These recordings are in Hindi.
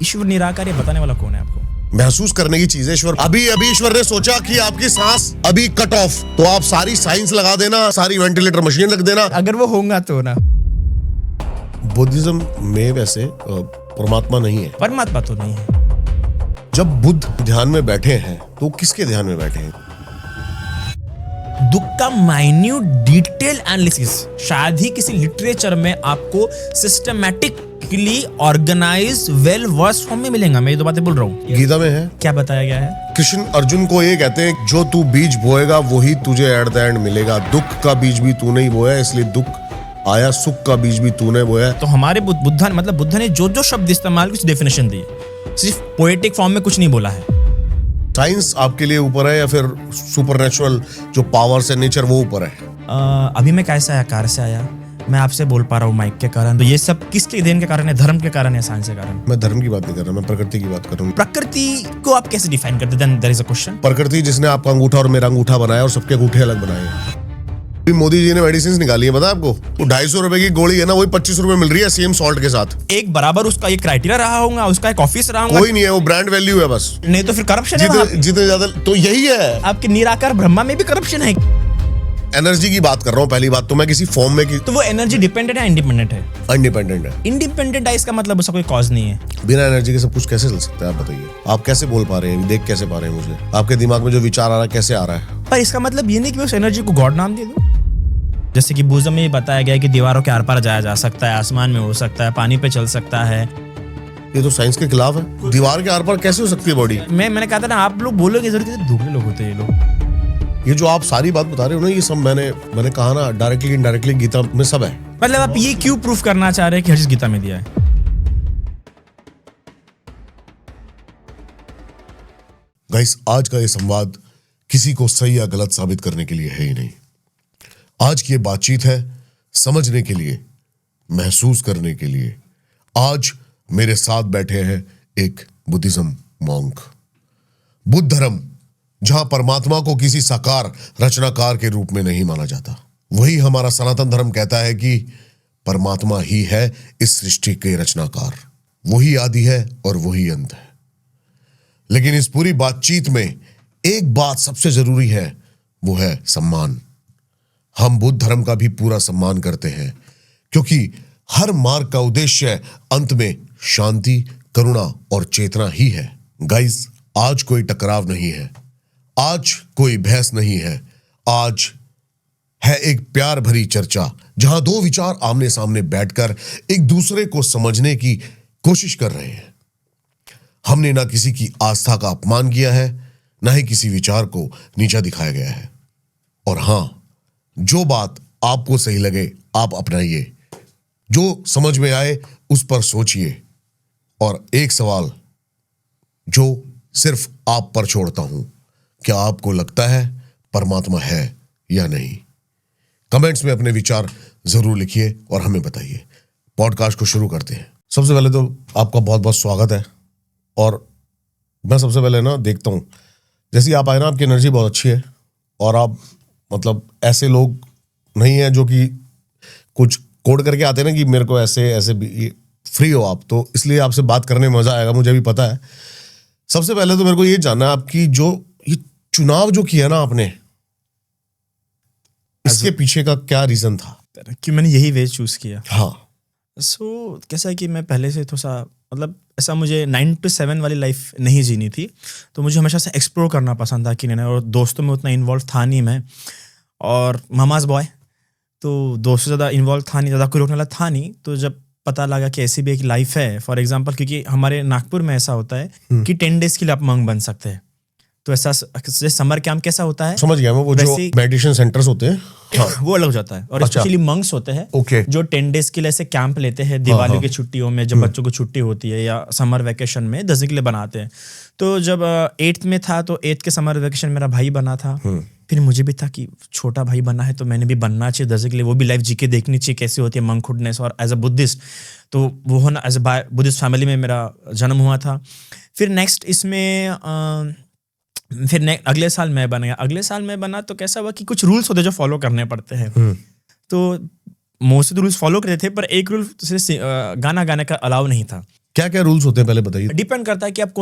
ईश्वर निराकार ये बताने वाला कौन है आपको? महसूस करने की चीज है ईश्वर। अभी ईश्वर ने सोचा कि आपकी सांस अभी कट ऑफ, तो आप सारी साइंस लगा देना, सारी वेंटिलेटर मशीन रख देना। अगर वो होगा तो ना। बुद्धिज्म में वैसे परमात्मा नहीं है। परमात्मा तो नहीं है। जब बुद्ध ध्यान में बैठे हैं तो किसके ध्यान में बैठे हैं? दुख का माइन्यूट डिटेल एनालिसिस शायद ही किसी लिटरेचर में आपको systematically organize well verse form में मिलेगा। मैं ये तो बातें बोल रहा हूँ। गीता में है। क्या बताया गया है? कृष्ण अर्जुन को ये कहते हैं, जो तू बीज बोएगा वही तुझे एट द एंड मिलेगा। दुख का बीज भी तूने ही बोया, इसलिए दुख आया। सुख का बीज भी तूने बोया। तो हमारे बुद्ध ने जो शब्द इस्तेमाल की उसकी डेफिनेशन दी, सिर्फ पोएटिक फॉर्म में कुछ नहीं बोला है। साइंस आपके लिए ऊपर है या फिर सुपरनेचुरल जो पावर्स है, नेचर, वो ऊपर है? अभी मैं कैसे आया, कार से आया, मैं आपसे बोल पा रहा हूँ माइक के कारण। तो ये सब किसके देन के कारण है? धर्म के कारण है, साइंस के कारण? मैं धर्म की बात नहीं कर रहा, मैं प्रकृति की बात कर रहा हूँ। प्रकृति को आप कैसे डिफाइन करते हैं? There is a question. प्रकृति जिसने आपका अंगूठा और मेरा अंगूठा बनाया और सबके अंगूठे अलग बनाए हैं। मोदी जी ने मेडिसिन निकाली है, पता है आपको? वो 250 रुपए की गोली है ना, वही 25 रुपए मिल रही है सेम सॉल्ट के साथ। एक बराबर उसका एक क्राइटेरिया रहा होगा, उसका एक ऑफिस रहा होगा। कोई नहीं है, वो ब्रांड वैल्यू है बस। नहीं तो फिर करप्शन है। जितने ज्यादा तो यही है। आपके निराकार ब्रह्मा में भी करप्शन है। एनर्जी की बात कर रहा हूँ। पहली बात तो मैं किसी फॉर्म में तो वो एनर्जी डिपेंडेंट है, इंडिपेंडेंट है? इंडिपेंडेंट है। इंडिपेंडेंट है इसका मतलब उसका कोई कॉज नहीं है। बिना एनर्जी के सब कुछ कैसे चल सकता है, आप बताइए? आप कैसे बोल पा रहे हैं, देख कैसे पा रहे हैं मुझे? आपके दिमाग में जो विचार आ रहा है कैसे आ रहा है? पर इसका मतलब ये नहीं कि उस एनर्जी को गॉड नाम दे दो। जैसे कि बुद्ध में बताया गया है कि दीवारों के आर पार जाया जा सकता है, आसमान में हो सकता है, पानी पे चल सकता है। ये तो साइंस के खिलाफ है। दीवार के आर पार कैसे हो सकती है बॉडी? मैंने कहा था ना, आप लोग बोलोगे जरूर कितने धोखे लोग होते हैं ये लोग। ये जो आप सारी बात बता रहे हो ना, ये सब मैंने कहा ना, डायरेक्टली इनडायरेक्टली गीता में सब है। मतलब आप ये क्यों प्रूफ करना चाह रहे हैं कि हर चीज गीता में दिया है? गाइस, आज का ये संवाद किसी को सही या गलत साबित करने के लिए है ही नहीं। आज की ये बातचीत है समझने के लिए, महसूस करने के लिए। आज मेरे साथ बैठे हैं एक बुद्धिज्म मॉन्क। बुद्ध धर्म, जहां परमात्मा को किसी साकार रचनाकार के रूप में नहीं माना जाता, वही हमारा सनातन धर्म कहता है कि परमात्मा ही है इस सृष्टि के रचनाकार। वही आदि है और वही अंत है। लेकिन इस पूरी बातचीत में एक बात सबसे जरूरी है, वो है सम्मान। हम बुद्ध धर्म का भी पूरा सम्मान करते हैं, क्योंकि हर मार्ग का उद्देश्य अंत में शांति, करुणा और चेतना ही है। गाइस, आज कोई टकराव नहीं है, आज कोई बहस नहीं है, आज है एक प्यार भरी चर्चा, जहां दो विचार आमने सामने बैठकर एक दूसरे को समझने की कोशिश कर रहे हैं। हमने ना किसी की आस्था का अपमान किया है, ना ही किसी विचार को नीचा दिखाया गया है। और हां, जो बात आपको सही लगे आप अपनाइए, जो समझ में आए उस पर सोचिए। और एक सवाल जो सिर्फ आप पर छोड़ता हूं, क्या आपको लगता है परमात्मा है या नहीं? कमेंट्स में अपने विचार जरूर लिखिए और हमें बताइए। पॉडकास्ट को शुरू करते हैं। सबसे पहले तो आपका बहुत बहुत स्वागत है। और मैं सबसे पहले ना देखता हूं, जैसे आप आए ना, आपकी एनर्जी बहुत अच्छी है और आप मतलब ऐसे लोग नहीं है जो कि कुछ कोड करके आते हैं ना कि मेरे को ऐसे भी फ्री हो आप, तो इसलिए आपसे बात करने में मजा आएगा, मुझे भी पता है। सबसे पहले तो मेरे को ये जानना है, आपकी जो ये चुनाव जो किया ना आपने, इसके पीछे का क्या रीजन था कि मैंने यही वे चूज किया? हाँ। सो कैसा है कि मैं पहले से थोड़ा सा मतलब ऐसा मुझे 9 to 7 वाली लाइफ नहीं जीनी थी, तो मुझे हमेशा से एक्सप्लोर करना पसंद था कि नहीं। और दोस्तों में उतना इन्वॉल्व था नहीं मैं, और मामाज बॉय, तो दोस्तों ज़्यादा इन्वॉल्व था नहीं, ज़्यादा कोई रोकने वाला था नहीं। तो जब पता लगा कि ऐसी भी एक लाइफ है, फॉर एग्जांपल, क्योंकि हमारे नागपुर में ऐसा होता है कि 10 days के लिए आप मंक बन सकते हैं। तो ऐसा समर कैंप कैसा होता है, समझ गया मैं, वो जो मेडिटेशन सेंटर्स होते हैं, हाँ, वो अलग हो जाता है। और स्पेशली मंक्स होते हैं जो 10 days के लिए ऐसे कैंप लेते हैं दिवाली की छुट्टियों में, जब बच्चों को छुट्टी होती है, या समर वेकेशन में 10 दिन के लिए बनाते हैं। तो जब 8th में था, तो 8th के समर वेकेशन मेरा भाई बना था। फिर मुझे भी था कि छोटा भाई बना है तो मैंने भी बनना चाहिए 10 दिन के लिए, वो भी लाइफ जी के देखनी चाहिए कैसे होती है मंकहुडनेस। और एज अ बुद्धिस्ट, तो वो होना, एज अ बुद्धिस्ट फैमिली में मेरा जन्म हुआ था। फिर नेक्स्ट इसमें अगले साल मैं बन गया। अगले साल मैं बना तो कैसा हुआ कि कुछ रूल्स होते जो फॉलो करने पड़ते हैं। तो मोस्टली रूल्स फॉलो करते थे, पर एक रूल गाना गाने का अलाउ नहीं था। क्या क्या रूल्स होते हैं पहले बताइए। डिपेंड करता है कि आप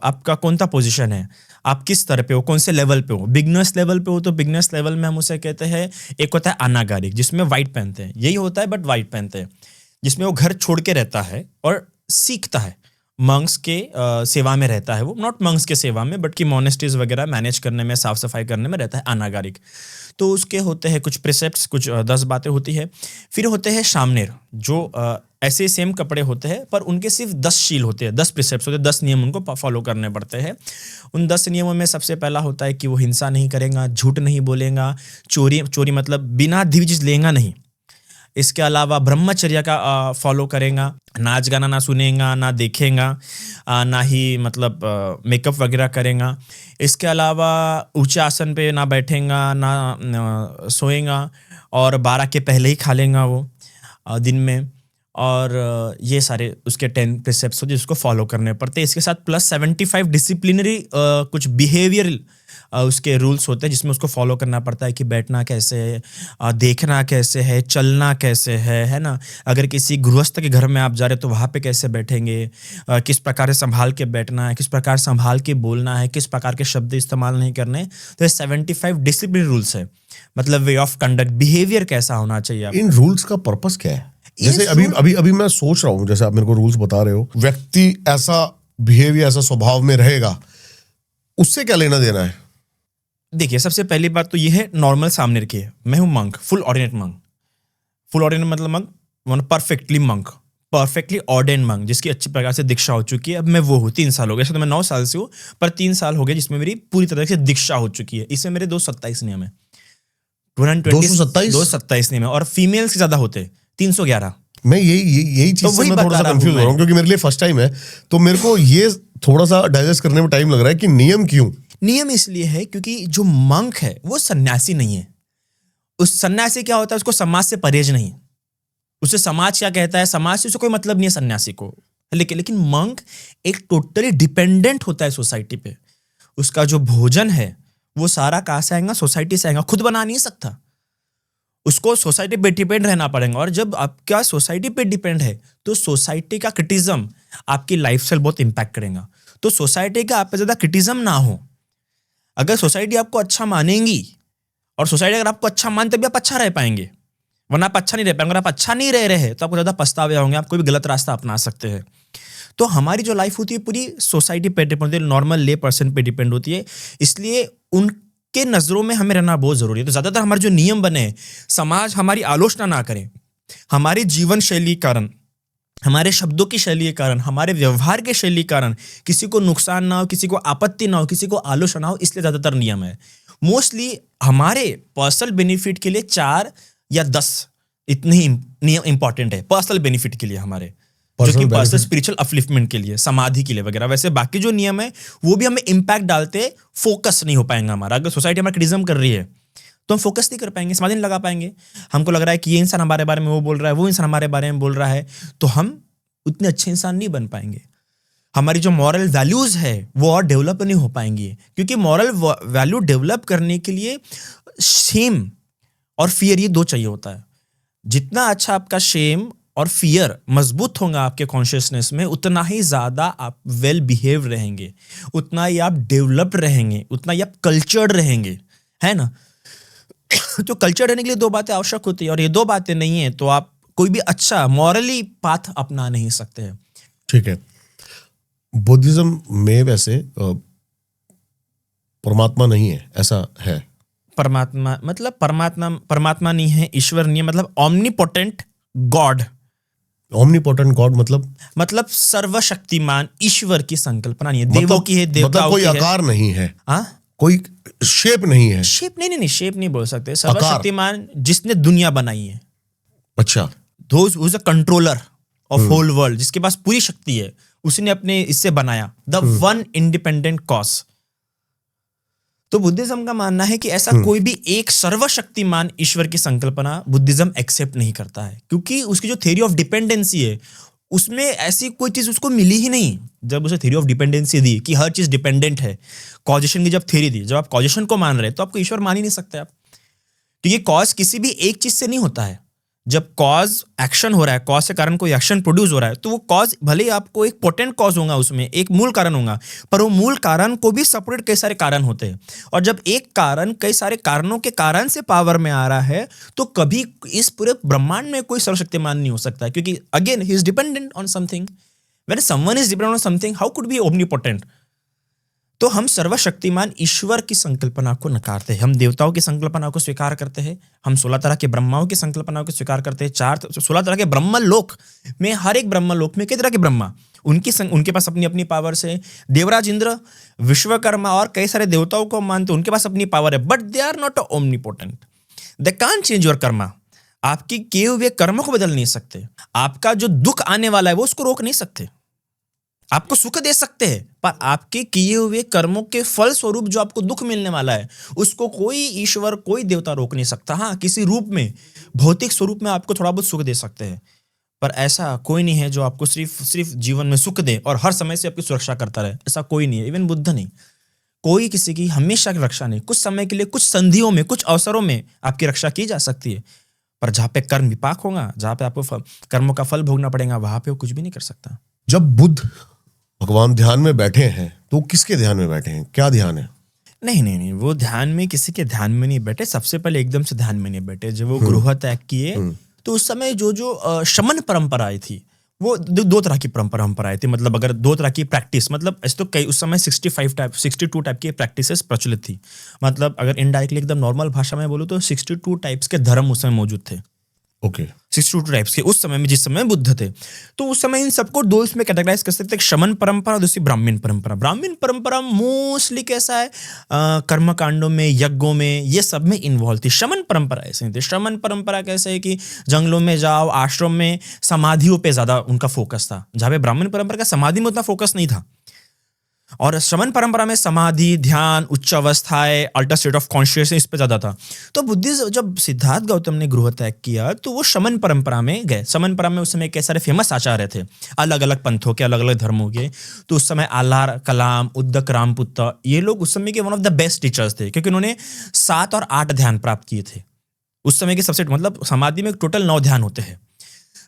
आपका कौन सा पोजीशन है, आप किस स्तर पे हो, कौन से लेवल पे हो। बिगनर्स लेवल पे हो तो बिगनर्स लेवल में हम उसे कहते हैं, एक होता है अनागारिक जिसमें व्हाइट पहनते हैं, यही होता है बट व्हाइट पहनते हैं, जिसमें वो घर छोड़ के रहता है और सीखता है, मंक्स के सेवा में रहता है, वो नॉट मंक्स के सेवा में बट कि मोनेस्ट्रीज वगैरह मैनेज करने में, साफ सफाई करने में रहता है अनागारिक। तो उसके होते हैं कुछ प्रिसेप्ट्स, कुछ 10 बातें होती है। फिर होते हैं शामनेर जो ऐसे सेम कपड़े होते हैं पर उनके सिर्फ 10 शील होते हैं, 10 प्रिसेप्ट्स होते हैं, 10 नियम उनको फॉलो करने पड़ते हैं। उन 10 नियमों में सबसे पहला होता है कि वो हिंसा नहीं करेगा, झूठ नहीं बोलेगा, चोरी मतलब बिना द्विज लेगा नहीं। इसके अलावा ब्रह्मचर्य का फॉलो करेगा, नाच गाना ना सुनेगा, ना देखेगा, ना ही मतलब मेकअप वगैरह करेगा। इसके अलावा ऊंचे आसन पे ना बैठेगा, ना सोएगा, और 12 के पहले ही खा लेगा वो दिन में। और ये सारे उसके 10 प्रिसेप्ट्स हो जिसको फॉलो करने पड़ते हैं। इसके साथ प्लस 75 डिसिप्लिनरी कुछ बिहेवियरल उसके रूल्स होते हैं जिसमें उसको फॉलो करना पड़ता है कि बैठना कैसे है, देखना कैसे है, चलना कैसे है ना। अगर किसी गृहस्थ के घर में आप जा रहे हो तो वहाँ पे कैसे बैठेंगे, किस प्रकार से संभाल के बैठना है, किस प्रकार संभाल के बोलना है, किस प्रकार के शब्द इस्तेमाल नहीं करने। तो ये 75 डिसिप्लिन रूल्स है, मतलब वे ऑफ कंडक्ट, बिहेवियर कैसा होना चाहिए। इन रूल्स का पर्पस क्या है? जैसे अभी मैं सोच रहा हूँ, जैसे आप मेरे को रूल्स बता रहे हो, व्यक्ति ऐसा बिहेवियर, ऐसा स्वभाव में रहेगा, उससे क्या लेना देना है? देखिए, सबसे पहली बात तो ये है नॉर्मल सामने की, मैं हूँ monk, full ordained monk. Full ordained मतलब monk, perfectly monk, perfectly ordained monk, जिसकी अच्छी प्रकार से दीक्षा हो चुकी है। अब मैं वो हूँ, 3 साल हो गए, तो मैं 9 साल से हूँ, पर 3 साल हो गए जिसमें मेरी पूरी तरह से दीक्षा हो चुकी है। इसमें मेरे 227 नियम है, 227 नियम है, और फीमेल्स ज्यादा होते 311। मैं यही चीज से मैं थोड़ा सा कंफ्यूज हो रहा हूँ, क्योंकि मेरे लिए फर्स्ट टाइम है, तो मेरे को ये थोड़ा सा डाइजेस्ट करने में टाइम लग रहा है कि नियम क्यों। नियम इसलिए है क्योंकि जो मंक है वो सन्यासी नहीं है। उस सन्यासी क्या होता है, उसको समाज से परहेज नहीं, उसे समाज क्या कहता है, समाज से उसे कोई मतलब नहीं है सन्यासी को। लेकिन मंक एक टोटली डिपेंडेंट होता है सोसाइटी पे। उसका जो भोजन है वो सारा कहाँ से आएगा, सोसाइटी से आएगा, खुद बना नहीं सकता, उसको सोसाइटी पे डिपेंड रहना पड़ेगा। और जब आपका सोसाइटी पे डिपेंड है तो सोसाइटी का क्रिटिज्म आपकी लाइफस्टाइल बहुत इंपैक्ट करेगा। तो सोसाइटी का आप पे ज्यादा क्रिटिज्म ना हो। अगर सोसाइटी आपको अच्छा मानेगी और सोसाइटी अगर आपको अच्छा माने तभी आप अच्छा रह पाएंगे, वरना आप अच्छा नहीं रह पाएंगे। अगर आप अच्छा नहीं रह रहे तो आपको ज्यादा पछतावे होंगे, आप कोई भी गलत रास्ता अपना सकते हैं। तो हमारी जो लाइफ होती है पूरी सोसाइटी पे डिपेंड होती है, नॉर्मल ले पर्सन पे डिपेंड होती है, इसलिए उनके नजरों में हमें रहना बहुत जरूरी है। तो ज्यादातर हमारे जो नियम बने, समाज हमारी आलोचना ना करे, हमारी जीवन शैली कारण, हमारे शब्दों की शैली के कारण, हमारे व्यवहार के शैली कारण किसी को नुकसान ना हो, किसी को आपत्ति ना हो, किसी को आलोचना ना हो, इसलिए ज्यादातर नियम है। मोस्टली हमारे पर्सनल बेनिफिट के लिए 4 या 10 इतने ही नियम इंपॉर्टेंट है पर्सनल बेनिफिट के लिए हमारे, जो कि पर्सनल स्पिरिचुअल अपलिफ्टमेंट के लिए, समाधि के लिए वगैरह। वैसे बाकी जो नियम है वो भी हमें इंपैक्ट डालते, फोकस नहीं हो पाएंगे हमारा। अगर सोसाइटी हमारा क्रिटिसिज्म कर रही है तो हम फोकस नहीं कर पाएंगे, समाधि नहीं लगा पाएंगे। हमको लग रहा है कि ये इंसान हमारे बारे में वो बोल रहा है, वो इंसान हमारे बारे में बोल रहा है, तो हम उतने अच्छे इंसान नहीं बन पाएंगे। हमारी जो मॉरल वैल्यूज है वो और डेवलप नहीं हो पाएंगी, क्योंकि मॉरल वैल्यू डेवलप करने के लिए शेम और फियर, ये 2 चाहिए होता है। जितना अच्छा आपका शेम और फियर मजबूत होगा आपके कॉन्शियसनेस में, उतना ही ज्यादा आप वेल बिहेव रहेंगे, उतना ही आप डेवलप्ड रहेंगे, उतना ही आप कल्चर्ड रहेंगे, है ना। तो कल्चर रहने के लिए 2 बातें आवश्यक होती है, और ये 2 बातें नहीं है तो आप कोई भी अच्छा मॉरली पाथ अपना नहीं सकते हैं। ठीक है, बुद्धिज्म में वैसे परमात्मा नहीं है, ऐसा है? परमात्मा मतलब परमात्मा नहीं है, ईश्वर नहीं है, मतलब ओमनीपोटेंट गॉड। ओमनीपोटेंट गॉड मतलब सर्वशक्तिमान ईश्वर की संकल्पना नहीं है, देवों की है, देवताओं कोई की है। आकार नहीं है, हाँ, कोई शेप नहीं है। शेप नहीं, शेप नहीं बोल सकते। सर्वशक्तिमान जिसने दुनिया बनाई है, अच्छा, those who is a controller of whole world, जिसके पास पूरी शक्ति है, उसने अपने इससे बनाया, the one independent cause। तो बुद्धिज्म का मानना है कि ऐसा कोई भी एक सर्वशक्तिमान ईश्वर की संकल्पना बुद्धिज्म एक्सेप्ट नहीं करता है, क्योंकि उसकी जो थ्योरी ऑफ डिपेंडेंसी है उसमें ऐसी कोई चीज उसको मिली ही नहीं। जब उसे थ्योरी ऑफ डिपेंडेंसी दी कि हर चीज डिपेंडेंट है, कॉजेशन की जब थ्योरी दी, जब आप कॉजेशन को मान रहे तो आपको ईश्वर मान ही नहीं सकते आप, क्योंकि कॉज किसी भी एक चीज से नहीं होता है। जब कॉज एक्शन हो रहा है, कॉज के कारण कोई एक्शन प्रोड्यूस हो रहा है, तो वो कॉज भले ही आपको एक पोटेंट कॉज होगा, उसमें एक मूल कारण होगा, पर वो मूल कारण को भी सपोर्ट कई सारे कारण होते हैं। और जब एक कारण कई सारे कारणों के कारण से पावर में आ रहा है, तो कभी इस पूरे ब्रह्मांड में कोई सर्वशक्तिमान नहीं हो सकता, क्योंकि again he is dependent on something. When someone is dependent on something, how could be omnipotent? तो हम सर्वशक्तिमान ईश्वर की संकल्पना को नकारते हैं, हम देवताओं की संकल्पना को स्वीकार करते हैं, हम 16 तरह के ब्रह्माओं की संकल्पना को स्वीकार करते हैं। 16 तरह के ब्रह्मलोक में, हर एक ब्रह्मलोक में कई तरह के ब्रह्मा, उनके पास अपनी अपनी पावर से, देवराज इंद्र, विश्वकर्मा और कई सारे देवताओं को मानते, उनके पास अपनी पावर है, but they are not omnipotent. They can't change your karma. आपकी किए हुए कर्म को बदल नहीं सकते, आपका जो दुख आने वाला है वो उसको रोक नहीं सकते। आपको सुख दे सकते हैं, पर आपके किए हुए कर्मों के फल स्वरूप जो आपको दुख मिलने वाला है, उसको कोई ईश्वर, कोई देवता रोक नहीं सकता। हाँ, किसी रूप में, भौतिक स्वरूप में आपको थोड़ा बहुत सुख दे सकते हैं, पर ऐसा कोई नहीं है जो आपको सिर्फ जीवन में सुख दे और हर समय से आपकी सुरक्षा करता रहे। ऐसा कोई नहीं है, इवन बुद्ध नहीं। कोई किसी की हमेशा की रक्षा नहीं, कुछ समय के लिए, कुछ संधियों में, कुछ अवसरों में आपकी रक्षा की जा सकती है, पर जहां पे कर्म विपाक होगा, जहां पे आपको कर्मों का फल भोगना पड़ेगा, वहां पे वो कुछ भी नहीं कर सकता। जब बुद्ध भगवान ध्यान में बैठे हैं, तो किसके ध्यान में बैठे हैं? क्या ध्यान है? नहीं, वो ध्यान में किसी के ध्यान में नहीं बैठे। सबसे पहले एकदम से ध्यान में नहीं बैठे। जब वो गृह त्याग किए, तो उस समय जो शमन परंपराएं थी, वो दो तरह की परंपराएं थी। मतलब अगर दो तरह की प्रैक्टिस, मतलब ऐसे तो कई उस समय 62 टाइप की प्रैक्टिसेस प्रचलित थी। मतलब अगर इनडायरेक्टली एकदम नॉर्मल भाषा में बोलूं तो 62 टाइप्स के धर्म उस समय मौजूद थे। ओके, 62 टाइप्स के उस समय में, जिस समय बुद्ध थे। तो उस समय इन सबको दो इसमें कैटेगराइज कर सकते, एक शमन परंपरा और दूसरी ब्राह्मण परंपरा। ब्राह्मण परंपरा मोस्टली कैसा है, कर्म कांडों में, यज्ञों में, ये सब में इन्वॉल्व थी। शमन परंपरा ऐसे नहीं थी। शमन परंपरा कैसे है कि जंगलों में जाओ, आश्रम में, समाधियों पे ज्यादा उनका फोकस था, जहां पे ब्राह्मण परंपरा का समाधि में उतना फोकस नहीं था। और शमन परंपरा में समाधि, ध्यान, उच्च अवस्थाएं, अल्टर स्टेट ऑफ कॉन्शियसनेस, इस पे ज्यादा था। तो बुद्धिज्म, जब सिद्धार्थ गौतम ने गृह त्याग किया, तो वो शमन परंपरा में गए। शमन परंपरा में उस समय कई सारे फेमस आचार्य थे, अलग अलग पंथों के, अलग अलग धर्मों के। तो उस समय आल्हार कलाम, उद्दक रामपुत्र, ये लोग उस समय के one of the best teachers थे, क्योंकि उन्होंने 7 और 8 ध्यान प्राप्त किए थे। उस समय के सबसे, मतलब समाधि में टोटल 9 ध्यान होते हैं।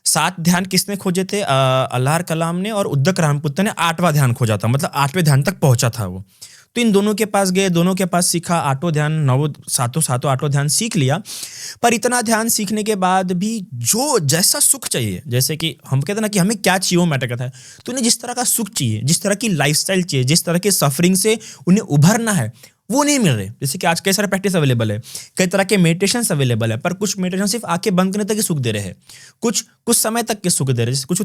7 ध्यान किसने खोजे थे? आल्हार कलाम ने, और उद्दक रामपुत्र ने 8वां ध्यान खोजा था, मतलब 8वें ध्यान तक पहुंचा था वो। तो इन दोनों के पास गए, दोनों के पास सीखा, 8वां ध्यान, 9 8वां ध्यान सीख लिया। पर इतना ध्यान सीखने के बाद भी जो जैसा सुख चाहिए, जैसे कि हम कहते हैं ना कि हमें क्या चाहिए वो मैटर करता है, तो उन्हें जिस तरह का सुख चाहिए, जिस तरह की लाइफस्टाइल चाहिए, जिस तरह के सफरिंग से उन्हें उभरना है, वो नहीं मिल रहे। जैसे कि आज कई सारे प्रैक्टिस अवेलेबल है, कई तरह के मेडिटेशंस अवेलेबल है, पर कुछ मेडिटेशन सिर्फ आंखें बंद करने तक ही सुख दे रहे हैं, कुछ समय तक के सुख दे रहे हैं। कुछ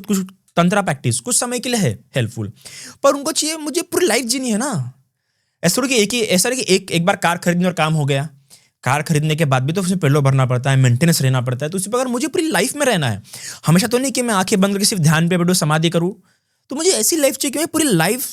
तंत्रा प्रैक्टिस कुछ समय के लिए है हेल्पफुल, पर उनको चाहिए मुझे पूरी लाइफ जीनी है ना। ऐसा कि एक बार कार खरीदने और काम हो गया। कार खरीदने के बाद भी तो उसमें पेट्रोल भरना पड़ता है, मेंटेनेंस रहना पड़ता है। तो उसी प्रकार मुझे पूरी लाइफ में रहना है। हमेशा तो नहीं कि मैं आंखें बंद करके सिर्फ ध्यान पे बैठूं, समाधि करूं। तो मुझे ऐसी लाइफ चाहिए कि मैं पूरी लाइफ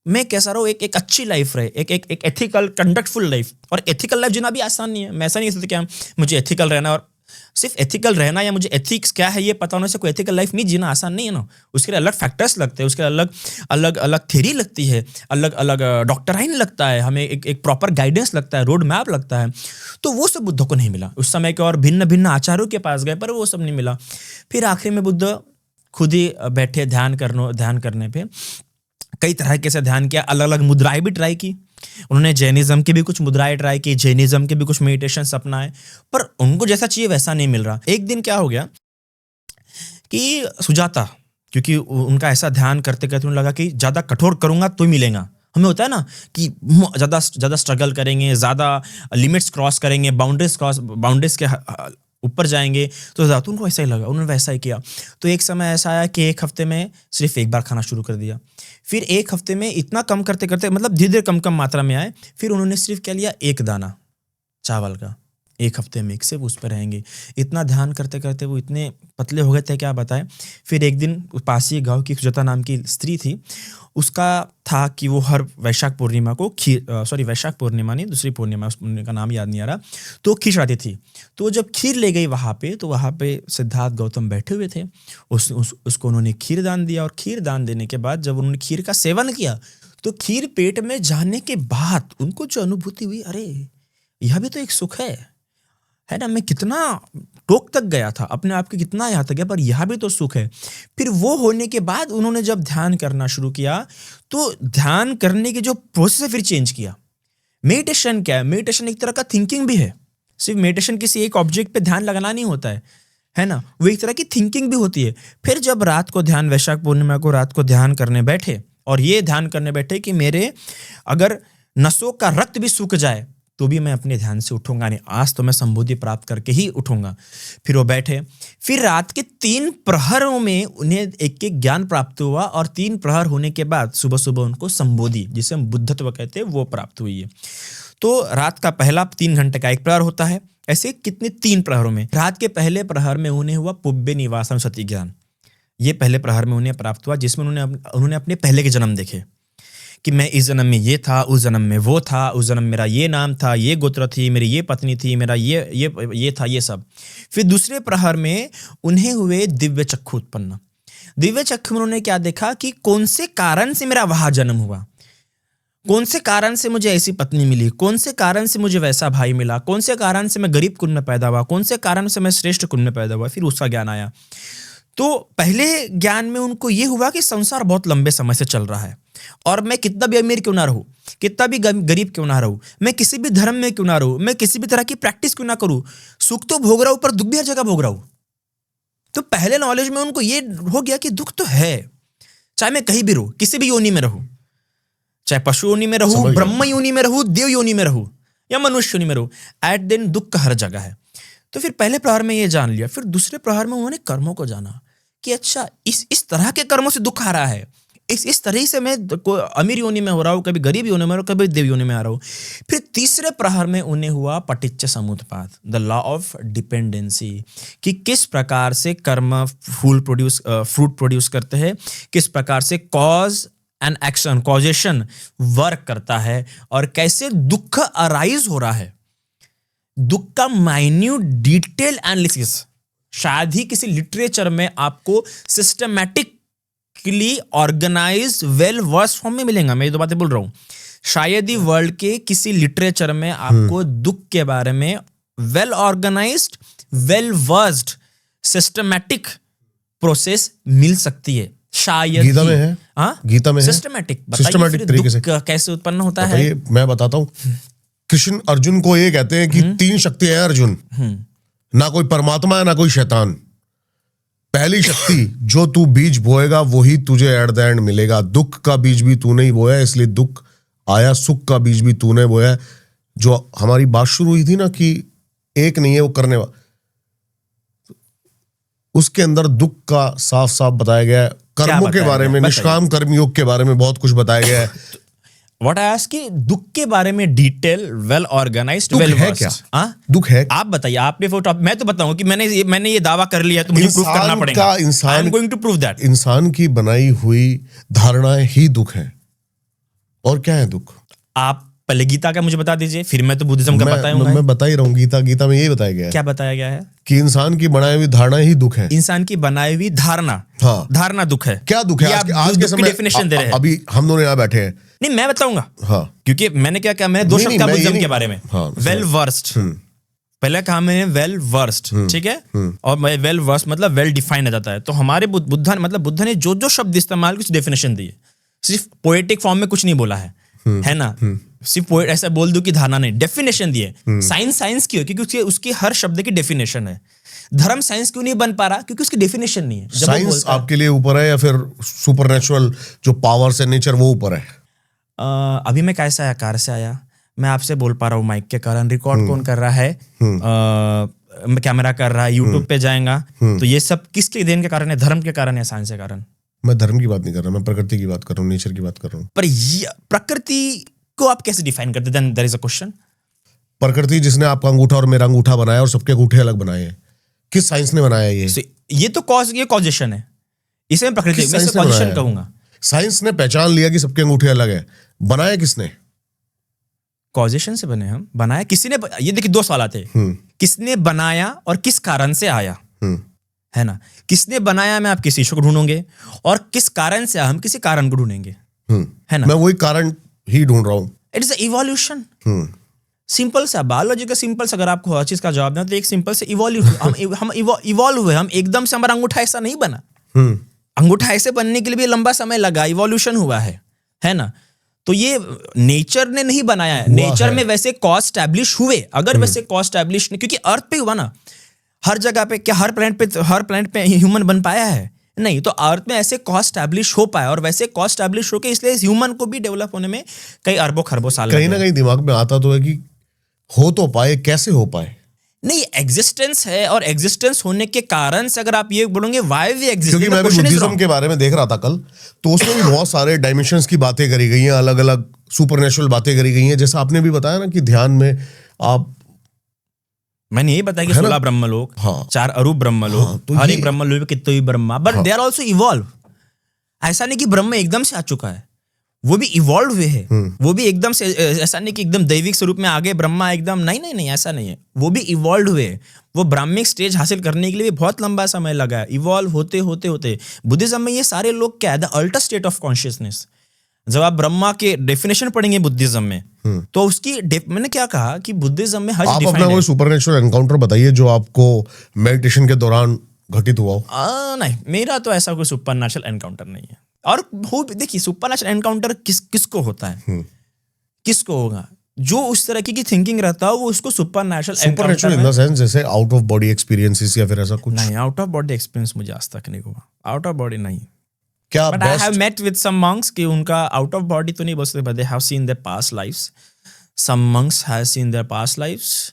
में कैसा रहो, एक अच्छी लाइफ रहे, एक एथिकल कंडक्टफुल लाइफ। और एथिकल लाइफ जीना भी आसान नहीं है। मैं ऐसा नहीं कह सकता क्या मुझे एथिकल रहना, और सिर्फ एथिकल रहना या मुझे एथिक्स क्या है ये पता होने से कोई एथिकल लाइफ नहीं जीना आसान नहीं है ना। उसके लिए अलग फैक्टर्स लगते हैं, उसके अलग अलग थ्योरी लगती है, अलग अलग डॉक्टराइन लगता है, हमें एक प्रॉपर गाइडेंस लगता है, रोड मैप लगता है। तो वो सब बुद्ध को नहीं मिला। उस समय के और भिन्न भिन्न आचार्यों के पास गए, पर वो सब नहीं मिला। फिर आखिर में बुद्ध खुद ही बैठे ध्यान करने पे। कई तरह के से ध्यान किया, अलग अलग मुद्राएं भी ट्राई की उन्होंने। जैनिज्म की भी कुछ मुद्राएं ट्राई की, जैनिज्म के भी कुछ मेडिटेशन अपनाए, पर उनको जैसा चाहिए वैसा नहीं मिल रहा। एक दिन क्या हो गया कि सुजाता, क्योंकि उनका ऐसा ध्यान करते करते उन्हें लगा कि ज्यादा कठोर करूंगा तो मिलेगा। हमें होता है ना कि ज्यादा स्ट्रगल करेंगे, ज्यादा लिमिट्स क्रॉस करेंगे, बाउंड्रीज के ऊपर जाएंगे, तो ज़्यादा उनको ऐसा ही लगा, उन्होंने वैसा ही किया। तो एक समय ऐसा आया कि एक हफ्ते में सिर्फ एक बार खाना शुरू कर दिया। फिर एक हफ्ते में इतना कम करते करते, मतलब धीरे धीरे कम मात्रा में आए। फिर उन्होंने सिर्फ क्या लिया, 1 दाना चावल का। एक हफ्ते में एक से उस पर रहेंगे। इतना ध्यान करते करते वो इतने पतले हो गए थे, क्या बताएं। फिर एक दिन पास ही गाँव की सुजाता नाम की स्त्री थी, उसका था कि वो हर वैशाख पूर्णिमा को वैशाख पूर्णिमा नहीं, दूसरी पूर्णिमा, उनका नाम याद नहीं आ रहा, तो खीर चढ़ाती थी। तो जब खीर ले गई वहाँ पे, तो वहाँ पे सिद्धार्थ गौतम बैठे हुए थे। उसको उन्होंने खीर दान दिया, और खीर दान देने के बाद जब उन्होंने खीर का सेवन किया, तो खीर पेट में जाने के बाद उनको जो अनुभूति हुई, अरे यह भी तो एक सुख है ना। मैं कितना टोक तक गया था, अपने आप के कितना यहाँ तक गया, पर यहाँ भी तो सुख है। फिर वो होने के बाद उन्होंने जब ध्यान करना शुरू किया तो ध्यान करने की जो प्रोसेस है फिर चेंज किया। मेडिटेशन क्या है? मेडिटेशन एक तरह का थिंकिंग भी है। सिर्फ मेडिटेशन किसी एक ऑब्जेक्ट पे ध्यान लगाना नहीं होता है ना, वो एक तरह की थिंकिंग भी होती है। फिर जब रात को ध्यान, वैशाख पूर्णिमा को रात को ध्यान करने बैठे और ये ध्यान करने बैठे कि मेरे अगर नसों का रक्त भी सूख जाए तो भी मैं अपने ध्यान से उठूंगा नहीं, आज तो मैं संबोधि प्राप्त करके ही उठूंगा। फिर वो बैठे, फिर रात के 3 प्रहरों में उन्हें एक एक ज्ञान प्राप्त हुआ और 3 प्रहर होने के बाद सुबह सुबह उनको संबोधि, जिसे हम बुद्धत्व कहते हैं, वो प्राप्त हुई है। तो रात का पहला 3 घंटे का एक प्रहर होता है। ऐसे कितने 3 प्रहरों में, रात के पहले प्रहर में उन्हें हुआ पुब्बे निवासम सती ज्ञान। ये पहले प्रहर में उन्हें प्राप्त हुआ, जिसमें उन्होंने अपने पहले के जन्म देखे कि मैं इस जन्म में ये था, उस जन्म में वो था, उस जन्म मेरा ये नाम था, ये गोत्र थी, मेरी ये पत्नी थी, मेरा ये था, ये सब। फिर दूसरे प्रहर में उन्हें हुए दिव्य चक्षु उत्पन्न। दिव्य चक्षु में उन्होंने क्या देखा कि कौन से कारण से मेरा वहां जन्म हुआ, कौन से कारण से मुझे ऐसी पत्नी मिली, कौन से कारण से मुझे वैसा भाई मिला, कौन से कारण से मैं गरीब कुल में पैदा हुआ, कौन से कारण से मैं श्रेष्ठ कुल में पैदा हुआ। फिर उसका ज्ञान आया। तो पहले ज्ञान में उनको ये हुआ कि संसार बहुत लंबे समय से चल रहा है और मैं कितना भी अमीर क्यों ना रहूं, कितना भी गरीब क्यों ना रहूं, मैं किसी भी धर्म में क्यों ना रहूं, मैं किसी भी तरह की प्रैक्टिस क्यों ना करूं, सुख तो भोग रहा हूं पर दुख भी हर जगह भोग रहा हूं। तो पहले नॉलेज में उनको ये हो गया कि दुख तो है, चाहे मैं कहीं भी रहूं, किसी भी योनि में रहूं, चाहे पशु योनि में रहूं, ब्रह्म योनि में रहूं, देव योनि में रहूं या मनुष्य योनि में रहूं, एट दिन दुख का हर जगह है। तो फिर पहले प्रहर में ये जान लिया। फिर दूसरे प्रहर में उन्होंने कर्मों को जाना कि अच्छा इस तरह के कर्मों से दुख आ रहा है, इस तरह से मैं अमीर योनि में हो रहा हूँ, कभी गरीब योनि में हो रहा हूँ, कभी देव योनि में आ रहा हूँ। फिर तीसरे प्रहर में उन्हें हुआ पटिच्च समुत्पाद, द लॉ ऑफ डिपेंडेंसी, कि किस प्रकार से कर्म फ्रूट प्रोड्यूस करते हैं, किस प्रकार से cause and action, causation work करता है और कैसे दुख अराइज हो रहा है। दुख का माइन्यूट डिटेल एनालिसिस शायद ही किसी लिटरेचर में आपको systematically organize well verse form में मिलेगा। मैं ये 2 बातें बोल रहा हूं, शायद ही वर्ल्ड के किसी लिटरेचर में आपको दुख के बारे में well organised, well versed, systematic process मिल सकती है। शायद गीता में है। हाँ, गीता में सिस्टमैटिक तरीके से कैसे उत्पन्न होता है, मैं बताता हूं। कृष्ण अर्जुन को ये कहते हैं कि 3 शक्तियां हैं अर्जुन, ना कोई परमात्मा है ना कोई शैतान। पहली शक्ति, जो तू बीज बोएगा वही तुझे एट द एंड मिलेगा। दुख का बीज भी तूने ही बोया इसलिए दुख आया, सुख का बीज भी तूने बोया। जो हमारी बात शुरू हुई थी ना कि एक नहीं है वो करने वाला, उसके अंदर दुख का साफ साफ बताया गया है। कर्मों के बारे में, निष्काम कर्मयोग के बारे में बहुत कुछ बताया गया है। What I ask कि दुख के बारे में detail, well organised, well versed. दुख है, आप बताइए, आपने वो टॉपिक, मैं तो बताऊं कि मैंने ये दावा कर लिया तो मुझे प्रूव करना पड़ेगा। I am going to prove that। इंसान की बनाई हुई धारणाएं ही दुख है। और क्या है दुख? आप पहले गीता का मुझे बता दीजिए, फिर मैं तो बुद्धिज्म का बताऊंगा। मैं बता ही रहा हूँ, गीता में यही बताया गया है। क्या बताया गया है? कि इंसान की बनाई हुई धारणा ही दुख है। इंसान की बनाई हुई धारणा, हाँ, धारणा दुख है। क्या दुख है? आज के समय डेफिनेशन दे रहे हैं। अभी हम दोनों यहाँ बैठे हैं। नहीं, मैं बताऊंगा। हाँ, क्योंकि मैंने क्या कहा, मैंने 2 शब्द कहा बुद्धिज्म के बारे में। वेल वर्स्ड, पहले कहा मैंने वेल वर्स्ड, ठीक है। और वेल वर्स्ड मतलब वेल डिफाइंड आ जाता है। तो हमारे बुद्ध ने जो शब्द इस्तेमाल कुछ डेफिनेशन दी है, सिर्फ पोएटिक फॉर्म में कुछ नहीं बोला है ना। सिर्फ पोएट ऐसा बोल दो कि धारणा नहीं, डेफिनेशन दिए। साइंस क्यों? क्योंकि उसकी हर शब्द की डेफिनेशन है। धर्म साइंस क्यों नहीं बन पा रहा? क्योंकि उसकी डेफिनेशन नहीं है। साइंस आपके लिए ऊपर है या फिर सुपरनेचुरल जो पावर्स है, नेचर, वो ऊपर है? अभी मैं कैसे आया, कार से आया, मैं आपसे बोल पा रहा हूँ माइक के कारण। रिकॉर्ड कौन कर रहा है? कैमरा कर रहा है, यूट्यूब पे जाएगा। तो ये सब किसके देन के कारण है? धर्म के कारण या साइंस के कारण? मैं धर्म की बात नहीं कर रहा, मैं प्रकृति की बात कर रहा हूँ, नेचर की बात कर रहा हूँ। पर प्रकृति को आप कैसे डिफाइन करते हैं? There is a question. प्रकृति जिसने आपका अंगूठा और मेरा अंगूठा बनाया और सबके अंगूठे अलग बनाए हैं, किस साइंस ने बनाया ये तो कॉजेशन है, इसे मैं प्रकृति में कॉजेशन कहूंगा। साइंस ने पहचान लिया कि सबके अंगूठे अलग है, बनाया किसने? कॉजेशन से बने हम, बनाया किसी ने। ये देखिए 2 सवाल आते हैं, किसने बनाया और किस कारण से आया, है ना। किसने बनाया में आप किसी ईश्वर को ढूंढोगे, और किस कारण से हम किसी कारण को ढूंढेंगे, है ना। मैं वही कारण ही ढूंढ रहा हूं। It is evolution. सिंपल सा बायोलॉजी का सिंपल सा, अगर आपको हर चीज का जवाब देना तो एक सिंपल से हम इवॉल्व हुए, हम एकदम से हमारा अंगूठा ऐसा नहीं बना। अंगूठा ऐसे बनने के लिए भी लंबा समय लगा, इवोल्यूशन हुआ है ना। तो ये नेचर ने नहीं बनाया है, नेचर में वैसे कॉज स्टैब्लिश हुए। अगर वैसे कॉज स्टैब्लिश नहीं, क्योंकि अर्थ पे हुआ ना, हर जगह पे, क्या हर प्लैनेट पे ह्यूमन बन पाया है? नहीं। तो अर्थ में ऐसे कॉज स्टैब्लिश हो पाया, और वैसे कॉज स्टैब्लिश होके इसलिए ह्यूमन को भी डेवलप होने में कई अरबों खरबों साल कहीं ना कहीं दिमाग में आता तो है कि हो तो पाए, कैसे हो पाए? नहीं, एग्जिस्टेंस है, और एग्जिस्टेंस होने के कारण से अगर आप ये बोलोगे व्हाई वी एग्जिस्ट, क्योंकि मैं भी बुद्धिज्म के बारे में देख रहा था कल, तो उसमें भी बहुत सारे डायमेंशंस की बातें करी गई हैं, अलग अलग सुपरनेचुरल बातें करी गई हैं। जैसा आपने भी बताया ना कि ध्यान में आप, मैंने यही बताया कि 16 ब्रह्मलोक, 4 अरूप ब्रह्मलोक, तो हर एक ब्रह्मलोक में कितने ही Brahma, but they are also evolve. ऐसा नहीं कि ब्रह्म एकदम से आ चुका है, वो भी इवॉल्व हुए है। वो भी एकदम से, ऐसा नहीं कि एकदम दैविक स्वरूप में आगे ब्रह्मा एकदम, नहीं, ऐसा नहीं है। वो भी इवॉल्व हुए। वो ब्राह्मिक स्टेज हासिल करने के लिए भी बहुत लंबा समय लगा है, इवॉल्व होते होते। बुद्धिज्म में ये सारे लोग क्या है, the alter state of consciousness. जब आप ब्रह्मा के डेफिनेशन पढ़ेंगे बुद्धिज्म में, तो उसकी मैंने क्या कहा कि बुद्धिज्म में हर आप अपना कोई सुपरनेचुरल एनकाउंटर बताइए जो आपको मेडिटेशन के दौरान घटित हुआ हो। नहीं, मेरा तो ऐसा कोई सुपरनेचुरल एनकाउंटर नहीं है। और देखिए, सुपरनेचुरल एनकाउंटर किसको होता है, किसको होगा? जो उस तरह की थिंकिंग रहता है वो उसको सुपरनेचुरल इन द सेंस जैसे आउट ऑफ बॉडी एक्सपीरियंसेस या फिर ऐसा कुछ। नहीं, आउट ऑफ बॉडी एक्सपीरियंस मुझे आज तक नहीं हुआ, आउट ऑफ बॉडी नहीं। क्या but I have met with some monks कि उनका आउट ऑफ बॉडी तो नहीं बोल सकते, but they have seen their past lives. Some monks have seen their past lives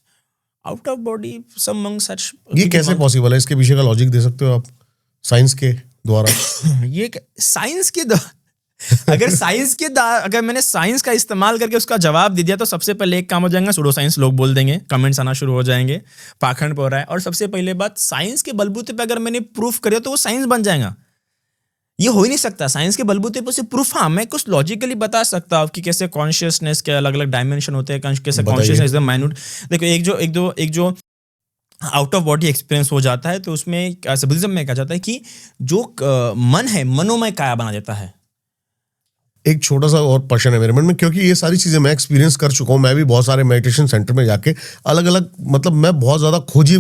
out of body, some monks such. ये कैसे पॉसिबल है? इसके पीछे का लॉजिक दे सकते हो आप साइंस के द्वारा? ये साइंस के अगर मैंने साइंस का इस्तेमाल करके उसका जवाब दे दिया तो सबसे पहले एक काम हो जाएगा, सूडो साइंस लोग बोल देंगे, कमेंट्स आना शुरू हो जाएंगे, पाखंड हो रहा है। और सबसे पहले बात, साइंस के बलबूते पे अगर मैंने प्रूफ कर दिया तो वो साइंस बन जाएगा। ये हो ही नहीं सकता। साइंस के बलबूते पे सिर्फ प्रूफ, हाँ मैं कुछ लॉजिकली बता सकता हूँ कि कैसे कॉन्शियसनेस के अलग अलग डायमेंशन होते हैं, कैसे कॉन्शियसनेस एकदम माइन्यूट। देखो, एक जो आउट ऑफ बॉडी एक्सपीरियंस हो जाता है तो उसमें बुद्धिज्म में कहा जाता है कि जो मन है, मनोमय काया बना देता है। एक छोटा सा और प्रश्न है मेरे मन में, क्योंकि ये सारी चीजें मैं एक्सपीरियंस कर चुका हूँ। मैं भी बहुत सारे मेडिटेशन सेंटर में जाके अलग अलग, मतलब मैं बहुत ज्यादा खोजी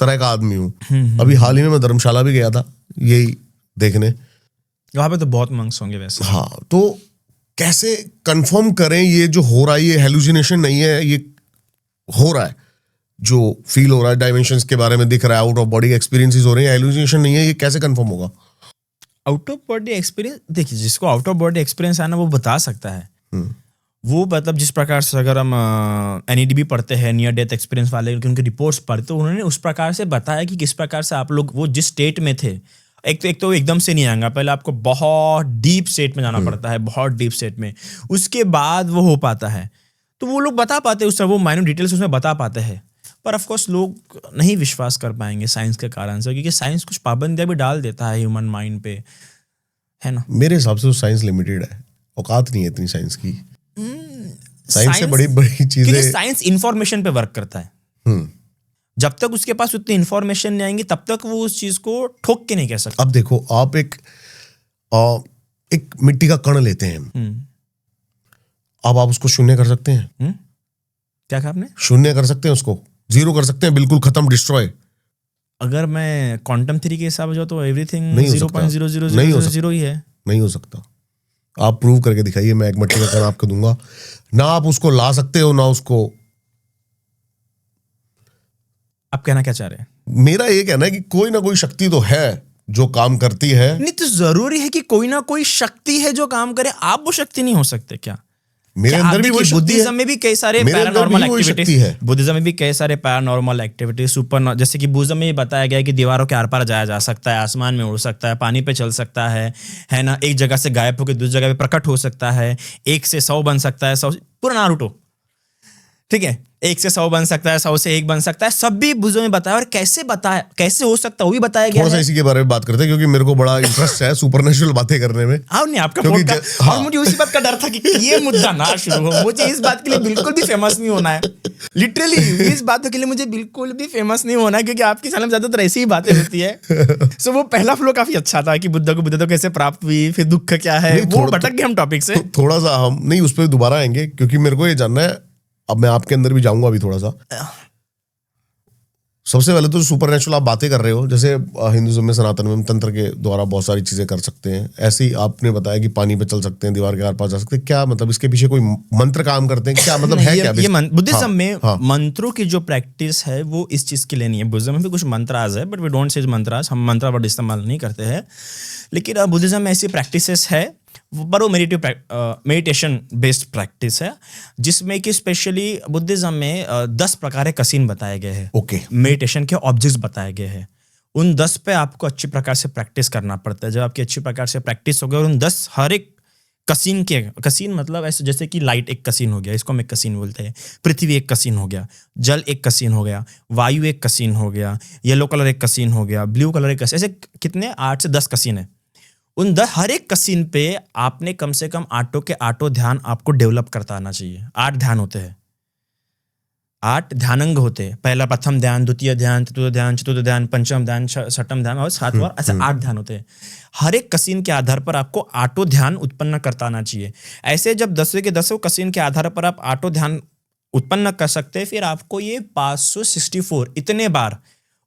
तरह का आदमी हूँ। अभी हाल ही में मैं धर्मशाला भी गया था यही देखने, वहां पे तो बहुत मंक्स होंगे वैसे। हाँ, तो कैसे कंफर्म करें ये जो हो रहा है ये हेलुसिनेशन नहीं है, ये हो रहा है, जो फील हो रहा है, डायमेंशंस के बारे में दिख रहा है, आउट ऑफ बॉडी एक्सपीरियंसेस हो रहे हैं, हेलुसिनेशन नहीं है, ये कैसे कंफर्म होगा? आउट ऑफ बॉडी एक्सपीरियंस, देखिए जिसको आउट ऑफ बॉडी एक्सपीरियंस आना वो बता सकता है। वो मतलब जिस प्रकार से अगर हम NEDB पढ़ते हैं, नियर डेथ एक्सपीरियंस वाले, उनकी रिपोर्ट्स पढ़ते, उन्होंने उस प्रकार से बताया कि किस प्रकार से आप लोग वो जिस स्टेट में थे, एक तो एकदम से नहीं आएगा, पहले आपको बहुत डीप स्टेट में जाना पड़ता है, बहुत डीप स्टेट में, उसके बाद वो हो पाता है। तो वो लोग बता पाते हैं उस वो माइन्यूट डिटेल्स उसमें बता पाते हैं। पर ऑफ कोर्स लोग नहीं विश्वास कर पाएंगे साइंस के कारण से, क्योंकि साइंस कुछ पाबंदियां भी डाल देता है ह्यूमन माइंड पे, है ना। मेरे हिसाब से साइंस लिमिटेड है, औकात नहीं है इतनी साइंस की। साइंस से बड़ी बड़ी चीजें, साइंस इंफॉर्मेशन पे वर्क करता है। जब तक उसके पास उतनी इंफॉर्मेशन नहीं आएंगी तब तक वो उस चीज को ठोक के नहीं कह सकता। अब देखो, आप एक मिट्टी का कण लेते हैं, अब आप उसको शून्य कर सकते हैं? क्या कहा आपने? शून्य कर सकते हैं, उसको जीरो कर सकते हैं, बिल्कुल खत्म, डिस्ट्रॉय। अगर मैं क्वांटम थ्योरी के हिसाब से तो एवरीथिंग 0.0000 ही है। नहीं हो सकता। आप प्रूव करके दिखाइए, मैं एक मिट्टी का कण आपको दूंगा ना, आप उसको ला सकते हो ना उसको। आप कहना क्या चाह रहे हैं? मेरा ये कहना है कि कोई ना कोई शक्ति तो है जो काम करती है। नहीं तो जरूरी है कि कोई ना कोई शक्ति है जो काम करे, आप वो शक्ति नहीं हो सकते क्या? मेरे अंदर भी बुद्धिज्म में भी कई सारे पैरानॉर्मल एक्टिविटीज है। बुद्धिज्म में भी कई सारे पैरानॉर्मल एक्टिविटीज, सुपर, जैसे कि बुद्धिज्म में बताया गया है कि दीवारों के आर पार जाया जा सकता है, आसमान में उड़ सकता है, पानी पे चल सकता है ना, एक जगह से गायब होकर दूसरी जगह पे प्रकट हो सकता है, 1 से 100 बन सकता है, 100 पूरा नारुतो, ठीक है, 1 से 100 बन सकता है, 100 से 1 बन सकता है, सब भी बुद्धिज्म में बताया। और कैसे हो सकता है वो भी बताया गया है। थोड़ा सा इसी के बारे में बात करते हैं, क्योंकि मेरे को बड़ा इंटरेस्ट है सुपरनेचुरल बातें करने में। नहीं, आपका पॉडकास्ट, और मुझे उसी बात का डर था कि ये मुद्दा ना शुरू हो। मुझे इस बात के लिए बिल्कुल भी फेमस नहीं होना है, लिटरली इस बात के लिए मुझे बिल्कुल भी फेमस नहीं होना है, क्योंकि आपकी चैनल में ज्यादातर ऐसी ही बातें होती है। सो वो पहला फ्लो काफी अच्छा था कि बुद्ध कैसे प्राप्त हुई, फिर दुख क्या है, वो भटक गए हम टॉपिक से। थोड़ा सा हम नहीं उस पर दोबारा आएंगे, क्योंकि मेरे को ये जानना है अब मैं आपके अंदर भी जाऊंगा अभी थोड़ा सा। सबसे पहले तो सुपर नेचुरल आप बातें कर रहे हो, जैसे हिंदुइज्म में, सनातन में तंत्र के द्वारा बहुत सारी चीजें कर सकते हैं, ऐसे ही आपने बताया कि पानी पे चल सकते हैं, दीवार के आर पार जा सकते हैं। क्या मतलब इसके पीछे कोई मंत्र काम करते हैं क्या, मतलब है क्या? ये बुद्धिज्म में मंत्रों की जो प्रैक्टिस है वो इस चीज के लिए नहीं है। बुद्धिज्म में भी कुछ मंत्रास है, but we don't say mantras, हम मंत्र वर्ड इस्तेमाल नहीं करते हैं। लेकिन बुद्धिज्म में ऐसी प्रैक्टिसेस है, पर वो मेडिटेशन बेस्ड प्रैक्टिस है, जिसमें कि स्पेशली बुद्धिज्म में 10 प्रकार के कसीन बताए गए हैं। ओके। मेडिटेशन के ऑब्जेक्ट्स बताए गए हैं। उन 10 पे आपको अच्छी प्रकार से प्रैक्टिस करना पड़ता है। जब आपकी अच्छी प्रकार से प्रैक्टिस हो गई और उन 10 हर एक कसीन मतलब ऐसे जैसे कि लाइट एक कसीन हो गया, इसको हम एक कसीन बोलते हैं। पृथ्वी एक कसीन हो गया, जल एक कसीन हो गया, वायु एक कसीन हो गया, येलो कलर एक कसीन हो गया, ब्लू कलर एक कसीन, ऐसे कितने 8 से 10 कसीन है। उन हर एक कसीन पे आपने कम से कम 8 ध्यान आपको डेवलप करता आना चाहिए। 8 ध्यान होते हैं, 8 ध्यानांग होते हैं। पहला प्रथम ध्यान, द्वितीय ध्यान, तृतीय ध्यान, चतुर्थ ध्यान, पंचम ध्यान, छठम ध्यान और सातवां, ऐसे 8 ध्यान होते हैं। हर एक कसीन के आधार पर आपको 8 ध्यान उत्पन्न करता आना चाहिए। ऐसे जब 10वें के 10वें कसीन के आधार पर आप 8 ध्यान उत्पन्न कर सकते हैं, फिर आपको ये 564 इतने बार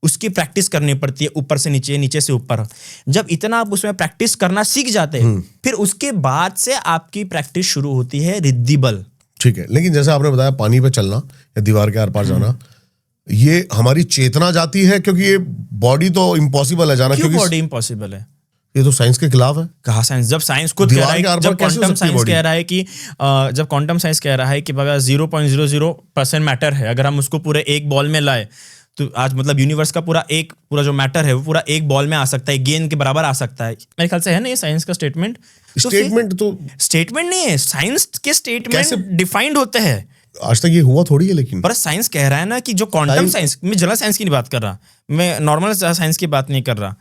उसकी प्रैक्टिस करनी पड़ती है, ऊपर से नीचे, नीचे से ऊपर। जब इतना आप उसमें प्रैक्टिस करना सीख जाते हैं, फिर उसके बाद से आपकी प्रैक्टिस शुरू होती है रिद्धि बल। ठीक है, लेकिन जैसे आपने बताया पानी पे चलना या दीवार के आर पार जाना, ये हमारी चेतना जाती है, क्योंकि ये बॉडी तो इम्पॉसिबल है जाना। क्यों बॉडी इम्पॉसिबल है? ये तो साइंस के खिलाफ है। कहा साइंस? जब साइंस खुद कह रहा है, जब क्वांटम साइंस कह रहा है कि जब क्वांटम साइंस कह रहा है कि 0.00% मैटर है, अगर हम उसको पूरे एक बॉल में लाए तो आज मतलब यूनिवर्स का पूरा जो मैटर है वो पूरा एक बॉल में आ सकता है, गेंद के बराबर आ सकता है। मेरे ख्याल से है ना ये साइंस का स्टेटमेंट? तो स्टेटमेंट नहीं है, साइंस के स्टेटमेंट डिफाइंड होते हैं। आज तक ये हुआ थोड़ी है, लेकिन पर साइंस कह रहा है ना कि जो क्वांटम साइंस, मैं जनरल साइंस की नहीं बात कर रहा, मैं नॉर्मल साइंस की बात नहीं कर रहा,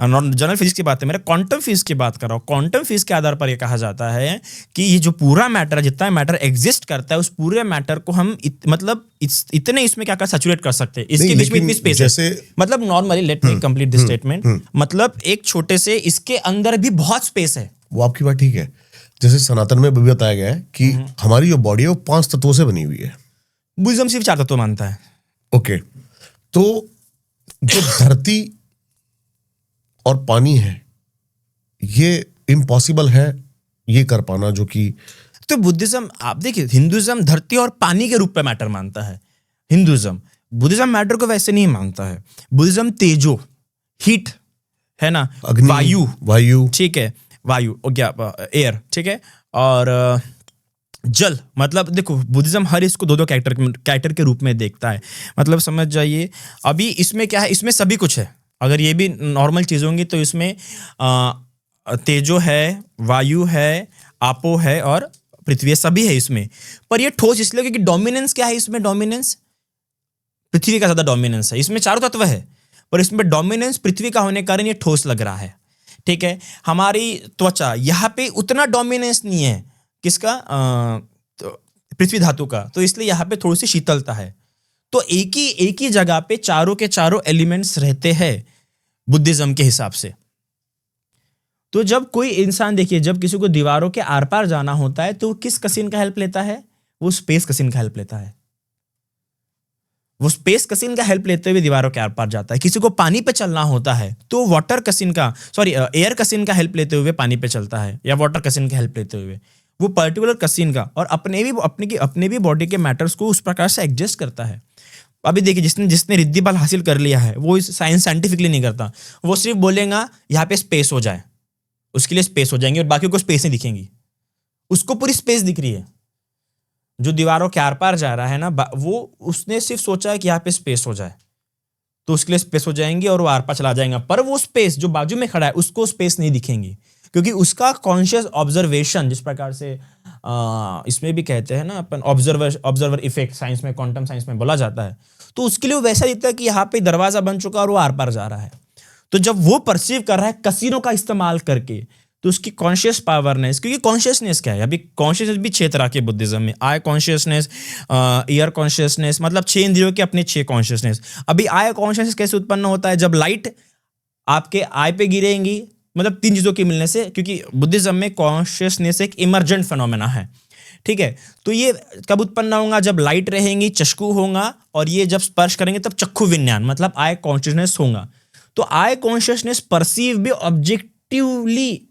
जनरल फिजिक्स की बात है, मेरा क्वांटम फिजिक्स की बात कर रहा हूँ। क्वांटम फिजिक्स के आधार पर यह कहा जाता है कि ये जो पूरा मैटर है, जितना मैटर एग्जिस्ट करता है, उस पूरे मैटर को हम इतने इसमें क्या सैचुरेट कर सकते हैं, इसके बीच में इतनी स्पेस है। मतलब normally, let me complete this statement, मतलब एक छोटे से इसके अंदर भी बहुत स्पेस है। वो आपकी बात ठीक है। जैसे सनातन में भी बताया गया है कि हमारी जो बॉडी है वो 5 तत्वों से बनी हुई है। बुद्धिज्म सिर्फ 4 तत्व मानता है। ओके, तो जो धरती और पानी है, ये इम्पॉसिबल है ये कर पाना, जो कि तो बुद्धिज्म, आप देखिए, हिंदुइज्म धरती और पानी के रूप में मैटर मानता है हिंदुइज्म। बुद्धिज्म मैटर को वैसे नहीं मानता है। बुद्धिज्म तेजो, हीट है ना, वायु, ठीक है, वायु हो गया, एयर, ठीक है, और जल। मतलब देखो, बुद्धिज्म हर इसको 2-2 कैरेक्टर के रूप में देखता है। मतलब समझ जाइए, अभी इसमें क्या है, इसमें सभी कुछ है। अगर ये भी नॉर्मल चीज़ होंगी तो इसमें तेजो है, वायु है, आपो है और पृथ्वी, सभी है इसमें। पर ये ठोस इसलिए क्योंकि डोमिनेंस क्या है इसमें, डोमिनेंस पृथ्वी का ज़्यादा डोमिनेंस है। इसमें 4 तत्व है, पर इसमें डोमिनेंस पृथ्वी का होने के कारण ये ठोस लग रहा है। ठीक है, हमारी त्वचा, यहाँ पे उतना डोमिनेंस नहीं है, किसका, पृथ्वी धातु का, तो इसलिए यहाँ पे थोड़ी सी शीतलता है। तो एक ही जगह पे चारों के चारों एलिमेंट्स रहते हैं बुद्धिज्म के हिसाब से। तो जब कोई इंसान, देखिए, जब किसी को दीवारों के आर पार जाना होता है तो किस कसीन का हेल्प लेता है? वो स्पेस कसीन का हेल्प लेता है। वो स्पेस कसीन का हेल्प लेते हुए दीवारों के आर पार जाता है। किसी को पानी पे चलना होता है तो वाटर कसीन का, एयर कसीन का हेल्प लेते हुए पानी पे चलता है, या वाटर कसीन का हेल्प लेते हुए वो पर्टिकुलर कसीन का, और अपने भी बॉडी के मैटर्स को उस प्रकार से एडजस्ट करता है। अभी देखिए, जिसने रिद्धि बल हासिल कर लिया है वो साइंस साइंटिफिकली नहीं करता। वो सिर्फ बोलेगा यहाँ पे स्पेस हो जाए, उसके लिए स्पेस हो जाएंगे, और बाकी को स्पेस नहीं दिखेंगी। उसको पूरी स्पेस दिख रही है। जो दीवारों के आर पार जा रहा है ना, वो उसने सिर्फ सोचा है कि यहाँ पे स्पेस हो जाए, तो उसके लिए स्पेस हो जाएंगी और वो आर पार चला जाएगा। पर वो स्पेस जो बाजू में खड़ा है उसको स्पेस नहीं दिखेंगी, क्योंकि उसका कॉन्शियस ऑब्जर्वेशन, जिस प्रकार से इसमें भी कहते हैं ना अपन, ऑब्जर्वर इफेक्ट साइंस में, क्वांटम साइंस में बोला जाता है, तो उसके लिए वो वैसा दिखता है कि यहाँ पे दरवाजा बन चुका और वो आर पार जा रहा है। तो जब वो परसीव कर रहा है कसीनों का इस्तेमाल करके, तो उसकी कॉन्शियस पावरनेस, क्योंकि कॉन्शियसनेस क्या है, अभी कॉन्शियसनेस भी 6 तरह के बुद्धिज्म में, आई कॉन्शियसनेस, ईयर कॉन्शियसनेस, मतलब 6 इंद्रियों के अपने 6 कॉन्शियसनेस। अभी आई कॉन्शियसनेस कैसे उत्पन्न होता है? जब लाइट आपके आई पे गिरेंगी, मतलब 3 चीजों के मिलने से, क्योंकि बुद्धिज्म में कॉन्शियसनेस एक इमर्जेंट फिनोमेना है। ठीक है, तो ये कब उत्पन्न होगा? जब लाइट रहेंगी, चक्षु होगा, और ये जब स्पर्श करेंगे तब चक्षु विज्ञान मतलब आई कॉन्शियसनेस होगा। तो आई कॉन्शियसनेस परसीव भी ऑब्जेक्टिवली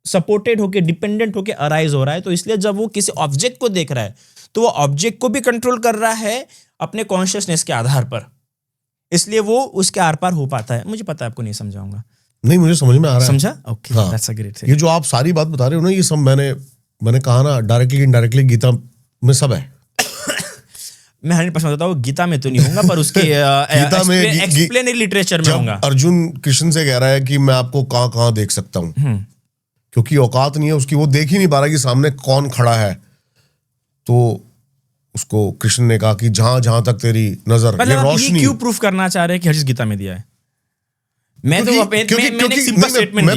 सपोर्टेड होके, डिपेंडेंट होके अराइज हो रहा है। तो इसलिए जब वो किसी ऑब्जेक्ट को देख रहा है तो वो ऑब्जेक्ट को भी कंट्रोल कर रहा है अपने कॉन्शियसनेस के आधार पर, इसलिए वो उसके आर पार हो पाता है। मुझे पता है आपको नहीं समझाऊंगा। नहीं, मुझे समझ में आ रहा है। समझा? Okay, that's a great thing. ये जो आप सारी बात बता रहे हो ना, ये सब मैंने कहा ना, डायरेक्टली इनडायरेक्टली गीता में सब है। मैं 100% बताता हूँ, गीता में तो नहीं होगा, पर उसके गीता में एक्सप्लेनरी लिटरेचर में होगा। अर्जुन कृष्ण से कह रहा है कि मैं आपको कहाँ कहाँ देख सकता हूँ, क्योंकि औकात नहीं है उसकी, वो देख ही नहीं पा रहा कि सामने कौन खड़ा है। तो उसको कृष्ण ने कहा कि जहां जहां तक तेरी नजर, ये रोशनी। ये क्यों प्रूफ करना चाह रहे हैं कि हर चीज गीता में दिया है? मैं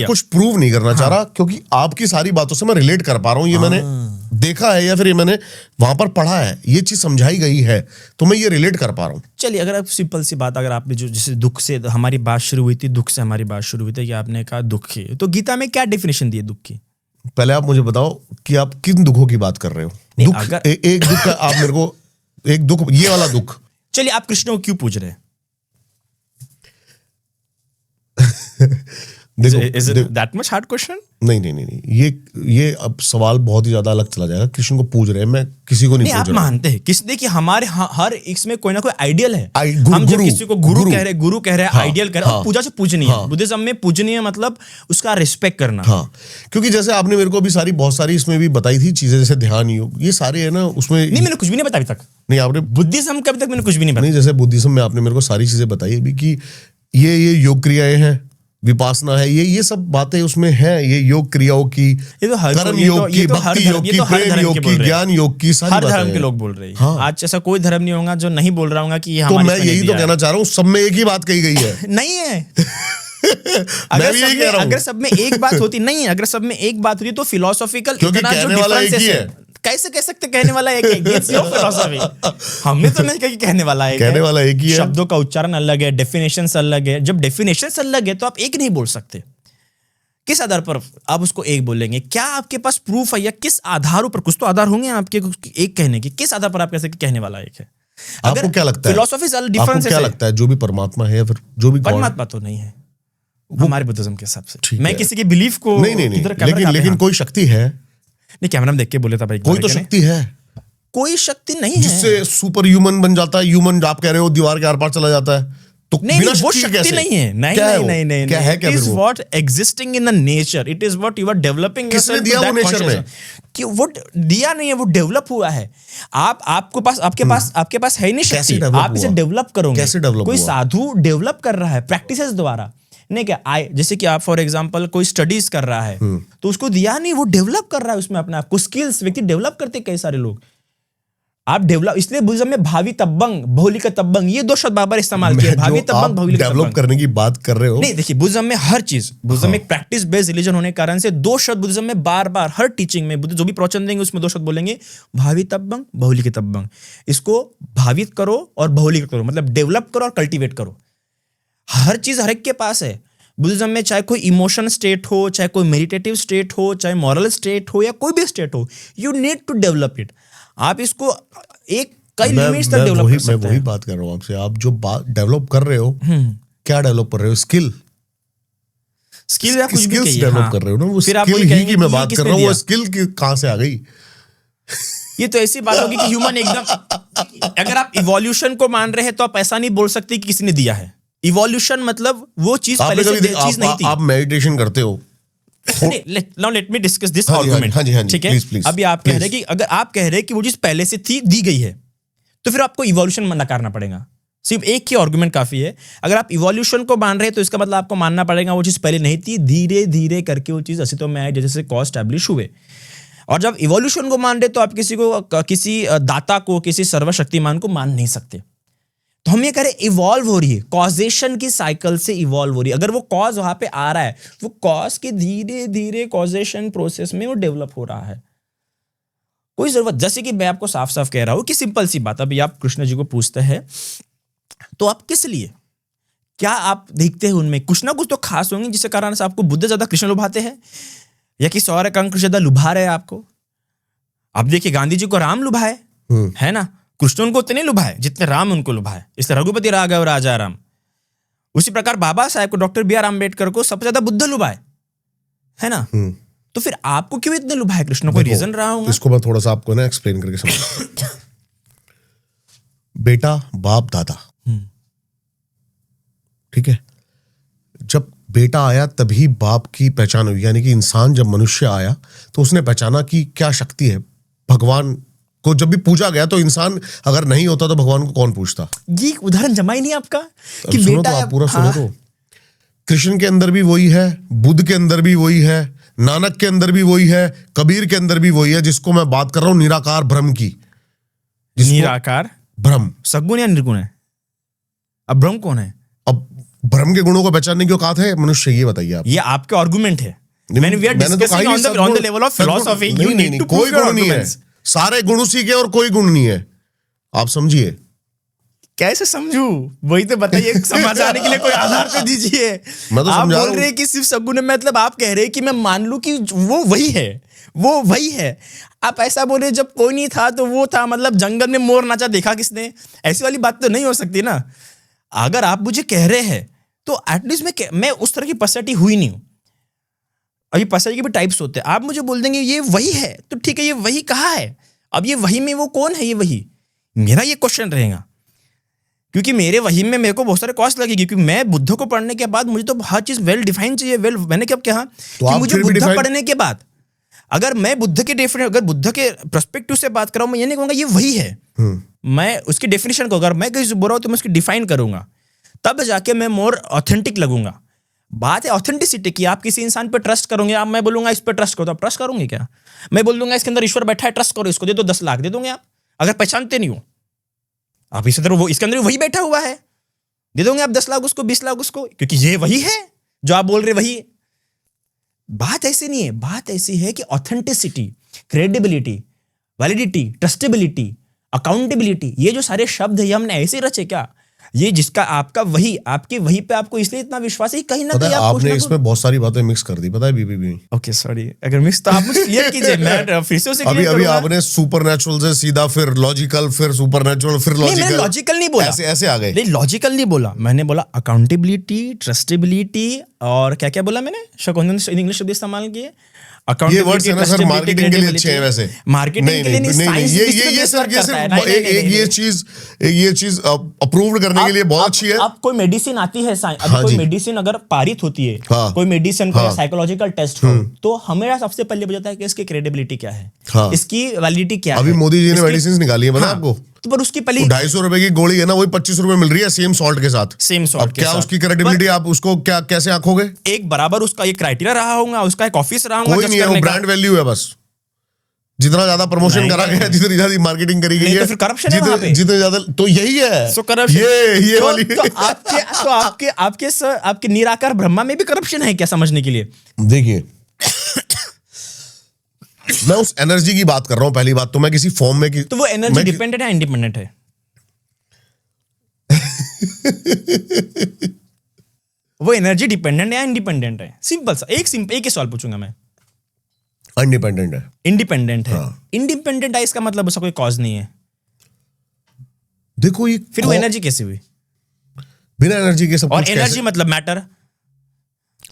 कुछ प्रूव नहीं करना चाह रहा, क्योंकि आपकी सारी बातों से मैं रिलेट कर पा रहा हूँ। ये मैंने देखा है या फिर ये मैंने वहां पर पढ़ा है, ये चीज समझाई गई है, तो मैं ये रिलेट कर पा रहा हूँ। चलिए, अगर आप सिंपल सी बात, अगर आपने जो जैसे दुख से हमारी बात शुरू हुई थी, दुख से हमारी बात शुरू हुई थी कि आपने कहा दुख की, तो गीता में क्या डेफिनेशन दी है दुख की? पहले आप मुझे बताओ कि आप किन दुखों की बात कर रहे हो। दुख एक दुख का, आप मेरे को एक दुख, ये वाला दुख। चलिए, आप कृष्ण को क्यों पूज रहे हैं? देखो, is it that much hard question? नहीं, ये अब सवाल बहुत ही ज्यादा अलग चला जाएगा। कृष्ण को पूज रहे हैं, मैं किसी को नहीं पूज रहा। आप मानते हैं किस, देखिए हमारे हर इसमें कोई ना कोई आइडियल है। हम जब किसी को गुरु कह रहे हैं, आइडियल कह रहे हैं, पूजा से पूजनीय है। बुद्धिज्म में पूजनीय मतलब उसका रिस्पेक्ट करना। हाँ, क्योंकि जैसे आपने मेरे को अभी बहुत सारी इसमें भी बताई थी चीजें, जैसे ध्यान योग, ये सारे है ना उसमें। नहीं, मैंने कुछ भी नहीं बताया अभी तक। नहीं, आपने बुद्धिज्म का अभी तक मैंने कुछ भी नहीं बताया। नहीं, जैसे बुद्धिज्म में आपने मेरे को सारी चीजें बताई अभी कि ये योग क्रियाएं हैं, विपासना है, ये सब बातें उसमें हैं। ये योग क्रियाओं की, ये तो कर्म योग की, भक्ति योग की, प्रेम योग की, ज्ञान योग की, सारी हर धर्म के लोग बोल रहे हैं। हाँ। आज ऐसा कोई धर्म नहीं होगा जो नहीं बोल रहा होगा कि ये तो मैं यही तो कहना चाह रहा हूँ, सब में एक ही बात कही गई है। नहीं है। अगर सब में एक बात होती, नहीं है, अगर सब में एक बात होती तो फिलोसॉफिकल, क्योंकि कहने वाला एक ही है। कैसे कह सकते कहने वाला एक है? It's your philosophy. हमने तो नहीं कहा कि कहने वाला एक है। कहने वाला एक ही है। शब्दों का उच्चारण अलग है, डेफिनेशंस अलग है। जब डेफिनेशंस अलग है तो आप एक नहीं बोल सकते। किस आधार पर आप उसको एक बोलेंगे? क्या आपके पास प्रूफ है, या किस आधार पर? कुछ तो आधार होंगे आपके एक कहने के। किस आधार पर आप कह सकते कहने वाला एक है? आपको क्या लगता है? फिलोसफिकल डिफरेंस क्या लगता है, जो भी परमात्मा है या फिर जो भी परमात्मा तो नहीं है हमारे बुद्धिज्म के हिसाब से। मैं किसी के बिलीफ को नहीं, लेकिन कोई शक्ति है। नहीं, कैमरा में देख के बोले था भाई, कोई तो शक्ति है। कोई शक्ति नहीं है जिससे सुपर ह्यूमन बन जाता है। ह्यूमन आप कह रहे हो दीवार के आर पार चला जाता है, तो नहीं, वो शक्ति नहीं है। नहीं, क्या है? क्या it is what existing in the nature. It is what you are developing. किसने दिया वो नेचर में? कि वो दिया नहीं है, वो डेवलप हुआ है। आपके पास है ही नहीं शक्ति, आप इसे डेवलप करोगे। कैसे डेवलप? कोई साधु डेवलप कर रहा है प्रैक्टिसेस द्वारा। नहीं क्या जैसे कि आप फॉर एग्जांपल कोई स्टडीज कर रहा है, तो उसको दिया नहीं, वो डेवलप कर रहा है उसमें अपने आप को। स्किल्स व्यक्ति डेवलप करते कई सारे लोग। आप डेवलप, इसलिए बुद्धिज्म में भावी तब्बंग, बहुलिक तब्बंग, ये दो शब्द बार इस्तेमाल किए। भावी तब्बंग, बहुलिक तब्बंग। डेवलप करने की बात कर रहे हो? नहीं, देखिए बुद्धिज्म में हर चीज, बुद्धिज्म एक प्रैक्टिस बेस्ड रिलीजन होने के कारण से दो शब्द बुद्धिज्म में बार बार हर टीचिंग में बुद्ध जो भी प्रवचन देंगे उसमें दो शब्द बोलेंगे, भावी तब्बंग, बहुलिक तब्बंग। इसको भावित करो और बहुलिक करो, मतलब डेवलप करो और कल्टीवेट करो। हर चीज हर एक के पास है बुद्धिज्म में। चाहे कोई इमोशन स्टेट हो, चाहे कोई मेडिटेटिव स्टेट हो, चाहे मॉरल स्टेट हो, या कोई भी स्टेट हो, you need to develop it. आप इसको एक कई लिमिट्स तक डेवलप कर सकते हैं। मैं वही बात कर रहा हूँ आपसे। आप जो बात डेवलप कर रहे हो, क्या डेवलप कर रहे हो? स्किल या कुछ भी डेवलप कर रहे हो ना, वो स्किल ही की मैं बात कर रहा हूँ। वो स्किल कहाँ से आ गई? ये तो ऐसी बात होगी कि ह्यूमन एकदम, अगर आप इवोल्यूशन को मान रहे हैं तो आप ऐसा नहीं बोल सकते कि किसी ने दिया है। इवोल्यूशन मतलब वो चीज पहले से चीज नहीं थी। आप मेडिटेशन करते हो। Now let me discuss this argument. ठीक है, अभी आप कह रहे हैं कि अगर आप कह रहे हैं कि वो चीज पहले से थी, दी गई है, तो फिर आपको इवोल्यूशन नकारना पड़ेगा। सिर्फ एक ही आर्गुमेंट काफी है। अगर आप इवोल्यूशन को मान रहे हैं तो इसका मतलब आपको मानना पड़ेगा वो चीज पहले नहीं थी, धीरे धीरे करके वो चीज अस्तित्व में आई, जैसे कॉज एस्टैब्लिश हुए। और जब इवोल्यूशन को मान रहे तो आप किसी दाता को, किसी सर्वशक्तिमान को मान नहीं सकते। तो हम ये कह रहे इवॉल्व हो रही है, कॉजेशन की साइकिल से इवॉल्व हो रही है। अगर वो कॉज वहां पे आ रहा है, वो कॉज के धीरे धीरे कॉजेशन प्रोसेस में वो डेवलप हो रहा है। कोई जरूरत, जैसे कि मैं आपको साफ साफ कह रहा हूं कि सिंपल सी बात, अभी आप कृष्ण जी को पूछते हैं तो आप किस लिए, क्या आप देखते हैं उनमें कुछ ना कुछ तो खास होंगे जिसके कारण से आपको बुद्ध ज्यादा कृष्ण लुभाते हैं, या किसी और का कृष्ण ज्यादा लुभा रहे हैं आपको? अब देखिए गांधी जी को राम लुभाए, है ना, कृष्ण उनको उतने लुभाए जितने राम उनको लुभाए, इसलिए रघुपति राघव राजा राम। उसी प्रकार बाबा साहेब को, डॉक्टर बी आर अम्बेडकर को सबसे ज्यादा बुद्ध लुभाए, है ना। तो फिर आपको क्यों इतने लुभाए कृष्ण? कोई रीजन रहा होगा? इसको मैं थोड़ा सा आपको ना एक्सप्लेन करके समझ। बेटा, बाप, दादा, ठीक है। जब बेटा आया तभी बाप की पहचान हुई, यानी कि इंसान जब मनुष्य आया तो उसने पहचाना कि क्या शक्ति है। भगवान को जब भी पूजा गया तो इंसान अगर नहीं होता तो भगवान को कौन पूछता? ये उदाहरण जमा ही नहीं आपका कि सुनो बेटा तो, आप पूरा सुनो हाँ। तो। कृष्ण के अंदर भी वही है, बुद्ध के अंदर भी वही है, नानक के अंदर भी वही है, कबीर के अंदर भी वही है, जिसको मैं बात कर रहा हूं निराकार ब्रह्म की। निराकार ब्रह्म सगुण या निर्गुण है? अब ब्रह्म कौन है? अब ब्रह्म के गुणों को पहचानने की औकात है मनुष्य? ये बताइए आप। ये आपके आर्गुमेंट है। मैंने we are discussing on the level of philosophy, you need to कोई गुण नहीं है, सारे गुण उसी के और कोई गुण नहीं है। आप समझिए। कैसे समझू? वही तो बताइए, समझ आने के लिए कोई आधार तो दीजिए। मैं तो आप समझा बोल रहे हैं कि सिर्फ सगुण, मतलब आप कह रहे हैं कि मैं मान लूं कि वो वही है, वो वही है। आप ऐसा बोले जब कोई नहीं था तो वो था, मतलब जंगल में मोर नाचा देखा किसने? ऐसी वाली बात तो नहीं हो सकती ना। अगर आप मुझे कह रहे हैं तो एटलीस्ट मैं उस तरह की पर्सनैलिटी हुई नहीं हूं। अभी पर्सनैलिटी के भी टाइप्स होते हैं। आप मुझे बोल देंगे ये वही है तो ठीक है, ये वही कहाँ है? अब ये वही में वो कौन है? ये वही, मेरा ये क्वेश्चन रहेगा, क्योंकि मेरे वही में मेरे को बहुत सारे कॉस्ट लगेगी, क्योंकि मैं बुद्ध को पढ़ने के बाद मुझे तो हर चीज वेल डिफाइन चाहिए। मैंने कब कहा कि मुझे बुद्ध पढ़ने के बाद अगर मैं बुद्ध के अगर बुद्ध के पर्सपेक्टिव से बात कर रहा हूं, मैं ये नहीं कहूंगा ये वही है। मैं उसकी डेफिनेशन को, अगर मैं कहीं से बोल रहा हूं तो मैं उसकी डिफाइन करूंगा, तब जाके मैं मोर ऑथेंटिक लगूंगा। बात है ऑथेंटिसिटी की। आप किसी इंसान पे ट्रस्ट करोगे, आप, मैं बोलूंगा इस पे ट्रस्ट करो, तो आप ट्रस्ट करोगे क्या? मैं बोल दूंगा इसके अंदर ईश्वर बैठा है, ट्रस्ट करो, इसको दे दो 10 लाख, दे दोगे आप? अगर पहचानते नहीं हो आप, इसी तरह वो इसके अंदर वही बैठा हुआ है, दे दोगे आप 10 लाख उसको, 20 लाख उसको, क्योंकि ये वही है जो आप बोल रहे वही है। बात ऐसी नहीं है। बात ऐसी है कि ऑथेंटिसिटी, क्रेडिबिलिटी, वैलिडिटी, ट्रस्टेबिलिटी, अकाउंटेबिलिटी, ये जो सारे शब्द है ये हमने ऐसे रचे क्या? ये जिसका आपका वही, आपके वही पे आपको इसलिए इतना विश्वास है कहीं ना कहीं आपने इसमें बहुत सारी बातें मिक्स कर दी, पता है बीबी। ओके सॉरी, अगर मिक्स तो आप मुझे क्लियर कीजिए, मैं फिर से अभी आपने सुपरनैचुरल से सीधा फिर लॉजिकल, फिर सुपरनैचुरल, फिर लॉजिकल। मैंने लॉजिकल नहीं बोला, ऐसे आ गए। नहीं लॉजिकल नहीं बोला, मैंने बोला अकाउंटेबिलिटी, ट्रस्टेबिलिटी, और क्या क्या बोला मैंने, इंग्लिश शब्द इस्तेमाल किए। ये वर्ड्स है ना सर, मार्केटिंग के लिए अच्छे हैं वैसे। मार्केटिंग के लिए नहीं, ये सर ये चीज अप्रूव करने के लिए बहुत अच्छी है। अब कोई मेडिसिन आती है, कोई मेडिसिन अगर पारित होती है, कोई मेडिसिन का साइकोलॉजिकल टेस्ट हो, तो हमें सबसे पहले बताता है कि इसकी क्रेडिबिलिटी क्या है, इसकी वैलिडिटी क्या है। अभी मोदी जी ने मेडिसिन निकाली है, पता आपको? तो पर उसकी पहले 250 रुपए की गोली है ना, वही 25 रुपए मिल रही है सेम सॉल्ट के साथ। सेम सॉल्ट के क्या साथ। उसकी क्रेडिबिलिटी आप उसको क्या कैसे आंकोगे? एक बराबर उसका एक क्राइटेरिया रहा होगा, उसका एक ऑफिस रहा होगा, कोई नहीं है, वो ब्रांड वैल्यू है बस। जितना ज्यादा प्रमोशन करा गया, जितनी ज्यादा मार्केटिंग करी गई है, तो फिर करप्शन है वहां पे। जितने ज्यादा, तो यही है। सो करप्शन, ये वाली आपके निराकार ब्रह्मा में भी करप्शन है क्या, समझने के लिए? देखिए मैं उस एनर्जी की बात कर रहा हूं। पहली बात तो मैं किसी फॉर्म में तो वो एनर्जी डिपेंडेंट है, इंडिपेंडेंट है? वो एनर्जी डिपेंडेंट है या इंडिपेंडेंट है? सिंपल सा एक ही सवाल पूछूंगा मैं। इंडिपेंडेंट है। इंडिपेंडेंट है। इंडिपेंडेंट है इसका मतलब उसका कोई कॉज नहीं है। देखो ये फिर वो एनर्जी कैसे हुई? बिना एनर्जी के सब और कुछ एनर्जी मतलब मैटर।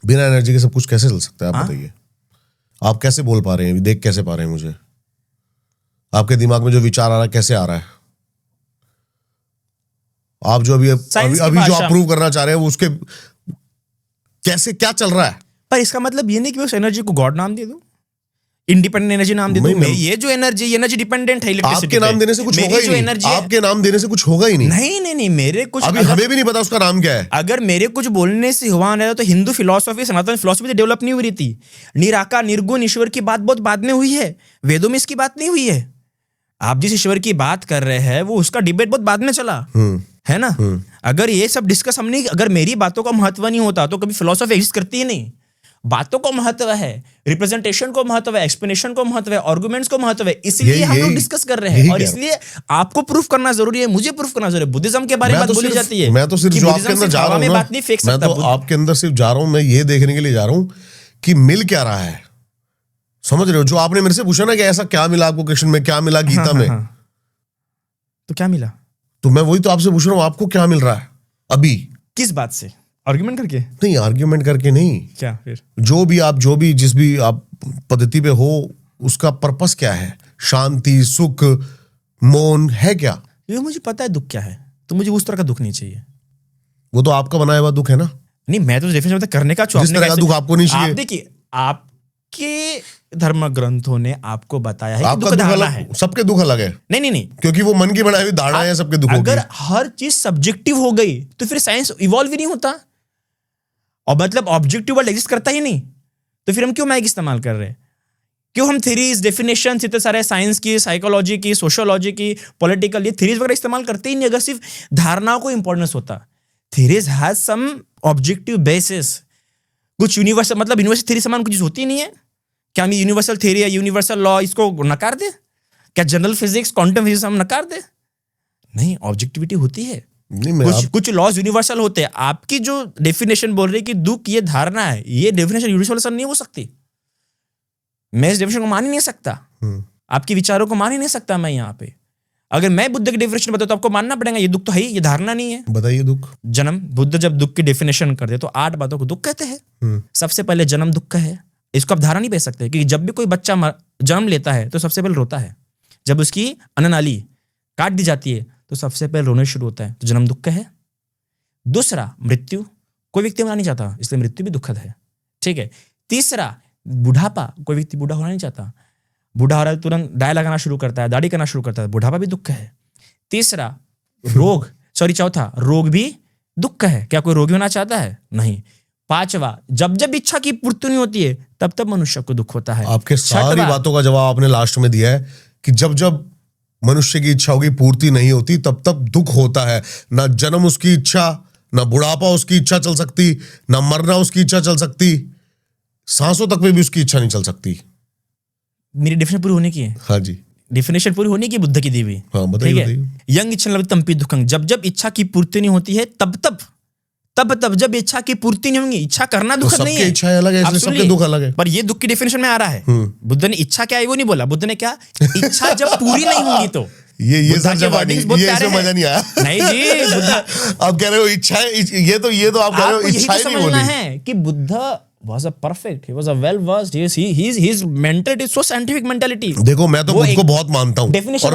बिना एनर्जी के सब कुछ कैसे चल सकता है? आप बताइए। आप कैसे बोल पा रहे हैं, देख कैसे पा रहे हैं मुझे? आपके दिमाग में जो विचार आ रहा है कैसे आ रहा है? आप जो अभी जो आप प्रूव करना चाह रहे हैं वो उसके कैसे क्या चल रहा है? पर इसका मतलब ये नहीं कि उस एनर्जी को गॉड नाम दे दूं, इंडिपेंडेंट एनर्जी नाम दे दूं। मैं ये जो एनर्जी डिपेंडेंट है इलेक्ट्रिसिटी आपके नाम देने से कुछ होगा ही नहीं। आपके नाम देने से कुछ होगा ही नहीं। नहीं मेरे कुछ अभी हमें भी नहीं पता उसका नाम क्या है। अगर मेरे कुछ बोलने से हुआ नहीं तो हिंदू फिलॉसफी, सनातन फिलॉसफी डेवलप नहीं हुई थी। निराकार निर्गुण ईश्वर की बात बहुत बाद में हुई है, वेदों में इसकी बात नहीं हुई है। आप जिस ईश्वर की बात कर रहे हैं वो उसका डिबेट बहुत बाद में चला है ना। अगर ये सब डिस्कस हमने, अगर मेरी बातों का महत्व नहीं होता तो कभी फिलॉसफी एग्जिस्ट करती ही नहीं। बातों को महत्व है, रिप्रेजेंटेशन को महत्व है, एक्सप्लेनेशन को महत्व है, आर्गुमेंट्स को महत्व है, इसलिए हम लोग डिस्कस कर रहे हैं। और इसलिए आपको प्रूफ करना जरूरी है, मुझे प्रूफ करना जरूरी है। बुद्धिज्म के बारे में बात बोली जाती है, मैं तो सिर्फ जो आपके अंदर जा रहा हूं, बात नहीं फेंक सकता। मैं तो आपके अंदर सिर्फ जा रहा हूं, मैं ये देखने के लिए जा रहा हूं कि मिल क्या रहा है। समझ रहे हो? जो आपने मेरे से पूछा ना कि ऐसा क्या मिला आपको कृष्ण में, क्या मिला गीता में, तो क्या मिला? तो मैं वही तो आपसे पूछ रहा हूँ, आपको क्या मिल रहा है अभी? किस बात से? आर्ग्यूमेंट करके? नहीं, आर्ग्यूमेंट करके नहीं। क्या फिर? जो भी जिस भी आप पद्धति पे हो, उसका पर्पस क्या है? शांति, सुख, मौन है क्या? ये मुझे पता है दुख क्या है, तो मुझे उस तरह का दुख नहीं चाहिए। वो तो आपका बनाया हुआ दुख है ना। नहीं, मैं तो डेफिनेशन करने का जिस तरह का दुख आपको नहीं चाहिए। आप देखिए, आपके धर्म ग्रंथों ने आपको बताया है कि आपका दुख दुख धारणा अलग है। सबके दुख अलग है। नहीं, क्योंकि वो मन की बनाई हुई धारणा है सबके दुखों की। अगर हर चीज सब्जेक्टिव हो गई तो फिर साइंस इवॉल्व ही नहीं होता, और मतलब ऑब्जेक्टिव वर्ल्ड एग्जिस्ट करता ही नहीं, तो फिर हम क्यों मैग इस्तेमाल कर रहे हैं? क्यों हम थ्योरीज, डेफिनेशन, इतने सारे साइंस की, साइकोलॉजी की, सोशियोलॉजी की, पॉलिटिकल, ये थ्योरीज वगैरह इस्तेमाल करते ही नहीं अगर सिर्फ धारणाओं को इंपॉर्टेंस होता। Theories has some objective basis. कुछ यूनिवर्सल, मतलब यूनिवर्सल थ्योरी समान कुछ चीज होती नहीं है क्या? हम यूनिवर्सल थ्योरी या यूनिवर्सल लॉ इसको नकार दे क्या? जनरल फिजिक्स, क्वांटम फिजिक्स हम नकार दे? नहीं, ऑब्जेक्टिविटी होती है। कुछ लॉज यूनिवर्सल होते हैं। आपकी जो डेफिनेशन बोल रही है कि दुख ये धारणा है, ये डेफिनेशन यूनिवर्सल नहीं हो सकती। मैं इस डेफिनेशन को मान ही नहीं सकता, आपके विचारों को मान ही नहीं सकता मैं यहाँ पे। अगर मैं बुद्ध की डेफिनेशन बताऊं तो आपको मानना पड़ेगा ये दुख तो है ही, ये धारणा नहीं है। बताइए दुख। जन्म, बुद्ध जब दुख की डेफिनेशन करते तो 8 बातों को दुख कहते हैं। सबसे पहले जन्म दुख का है, इसको आप धारणा नहीं दे सकते, क्योंकि जब भी कोई बच्चा जन्म लेता है तो सबसे पहले रोता है। जब उसकी अन्ननाली काट दी जाती है तो सबसे पहले रोने शुरू होता है, तो जन्म दुख का है। दूसरा, मृत्यु, कोई व्यक्ति मरना नहीं चाहता, इसलिए मृत्यु भी दुखद है, ठीक है। तीसरा, बुढ़ापा, कोई व्यक्ति बूढ़ा होना नहीं चाहता, बूढ़ा हो रहा है तुरंत डाई लगाना शुरू करता है, दाढ़ी करना शुरू करता है, बुढ़ापा भी दुख है। तीसरा, चौथा, रोग भी दुख है। क्या कोई रोगी होना चाहता है? नहीं। पांचवा, जब जब इच्छा की पूर्ति नहीं होती है तब तब मनुष्य को दुख होता है। आपके सारी बातों का जवाब आपने लास्ट में दिया है कि जब जब मनुष्य की इच्छाओं की पूर्ति नहीं होती तब तब दुख होता है। ना जन्म उसकी इच्छा, ना बुढ़ापा उसकी इच्छा चल सकती, ना मरना उसकी इच्छा चल सकती, सांसों तक में भी उसकी इच्छा नहीं चल सकती। मेरी डेफिनेशन पूरी होने की है। हाँ जी, डेफिनेशन पूरी होने की बुद्ध की दी हुई। हाँ, बताइए। यंग इच्छा लभतेति दुःखं, जब जब इच्छा की पूर्ति नहीं होती है तब तब जब इच्छा की पूर्ति नहीं होगी। इच्छा करना दुखद नहीं है, सबकी इच्छा अलग है, इसलिए सबके दुख अलग है। पर ये दुख की डेफिनेशन में आ रहा है। बुद्ध ने इच्छा क्या है वो नहीं बोला, बुद्ध ने क्या, इच्छा जब पूरी नहीं होगी तो ये सब मजा नहीं आया। नहीं जी, बुद्ध आप कह रहे हो इच्छा है, ये तो आप कह रहे हो इच्छा ही नहीं बोली है कि Buddha was a perfect, he was a well versed, his mentality is so scientific mentality। देखो, मैं तो बुद्ध को बहुत मानता हूँ, और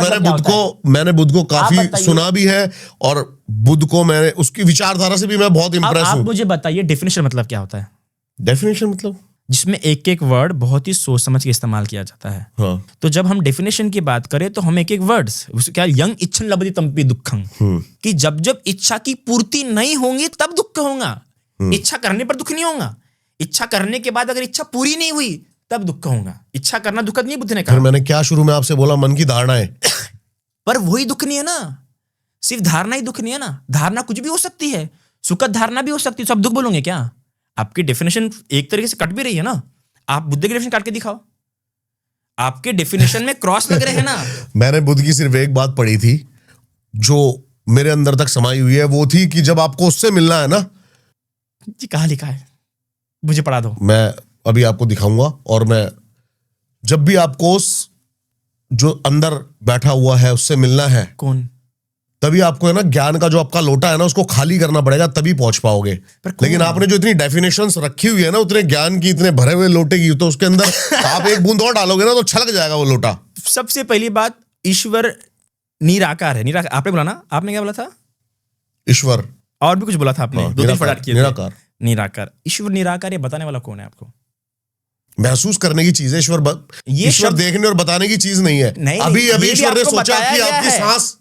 मैंने बुद्ध को काफी सुना भी है, और बुद्ध को मैंने उसकी विचारधारा से भी मैं बहुत इंप्रेस हूँ। आप मुझे बताइए डेफिनेशन मतलब क्या होता है? डेफिनेशन मतलब जिसमें एक एक वर्ड बहुत ही सोच समझ के इस्तेमाल किया जाता है। हाँ। तो जब हम डेफिनेशन की बात करें तो हम एक एक वर्ड्स, क्या, यंग इच्छन लभतेति दुःखं, कि जब जब इच्छा की पूर्ति नहीं होंगी तब दुख होगा। इच्छा करने पर दुख नहीं होगा, इच्छा करने के बाद अगर इच्छा पूरी नहीं हुई तब दुख होगा। इच्छा करना दुखद नहीं, बुद्ध ने कहा। मैंने क्या शुरू में आपसे बोला, मन की धारणा है, पर वही दुख नहीं है ना, सिर्फ धारणा ही दुख नहीं है ना। धारणा कुछ भी हो सकती है, सुखद धारणा भी हो सकती है, तो आप दुख बोलोगे क्या? आपकी डेफिनेशन एक तरीके से कट भी रही है ना। आप बुद्ध की डेफिनेशन काट के दिखाओ, आपके डेफिनेशन में क्रॉस लग रहे हैं ना। मैंने बुद्ध की सिर्फ एक बात पढ़ी थी जो मेरे अंदर तक समाई हुई है, वो थी कि जब आपको उससे मिलना है ना जी। कहाँ लिखा है? मुझे पढ़ा दो। मैं अभी आपको दिखाऊंगा। और मैं जब भी आपको उस जो अंदर बैठा हुआ है उससे मिलना है, कौन, तभी आपको है ना ज्ञान का जो आपका लोटा है ना उसको खाली करना पड़ेगा, तभी पहुंच पाओगे। लेकिन आपने जो इतनी डेफिनेशंस रखी हुई है ना, उतने ज्ञान की, इतने भरे हुए लोटे की, तो उसके अंदर आप एक बूंद और डालोगे ना तो छलक जाएगा वो लोटा। सबसे पहली बात, ईश्वर निराकार है। निराकार आपने बोला ना, आपने क्या बोला था? ईश्वर, और भी कुछ बोला था आपने। निराकार। निराकार, ईश्वर निराकार, ये बताने वाला कौन है आपको? महसूस करने की चीज है ईश्वर। ईश्वर देखने और बताने की चीज नहीं है। अभी ईश्वर ने सोचा कि आपकी सांस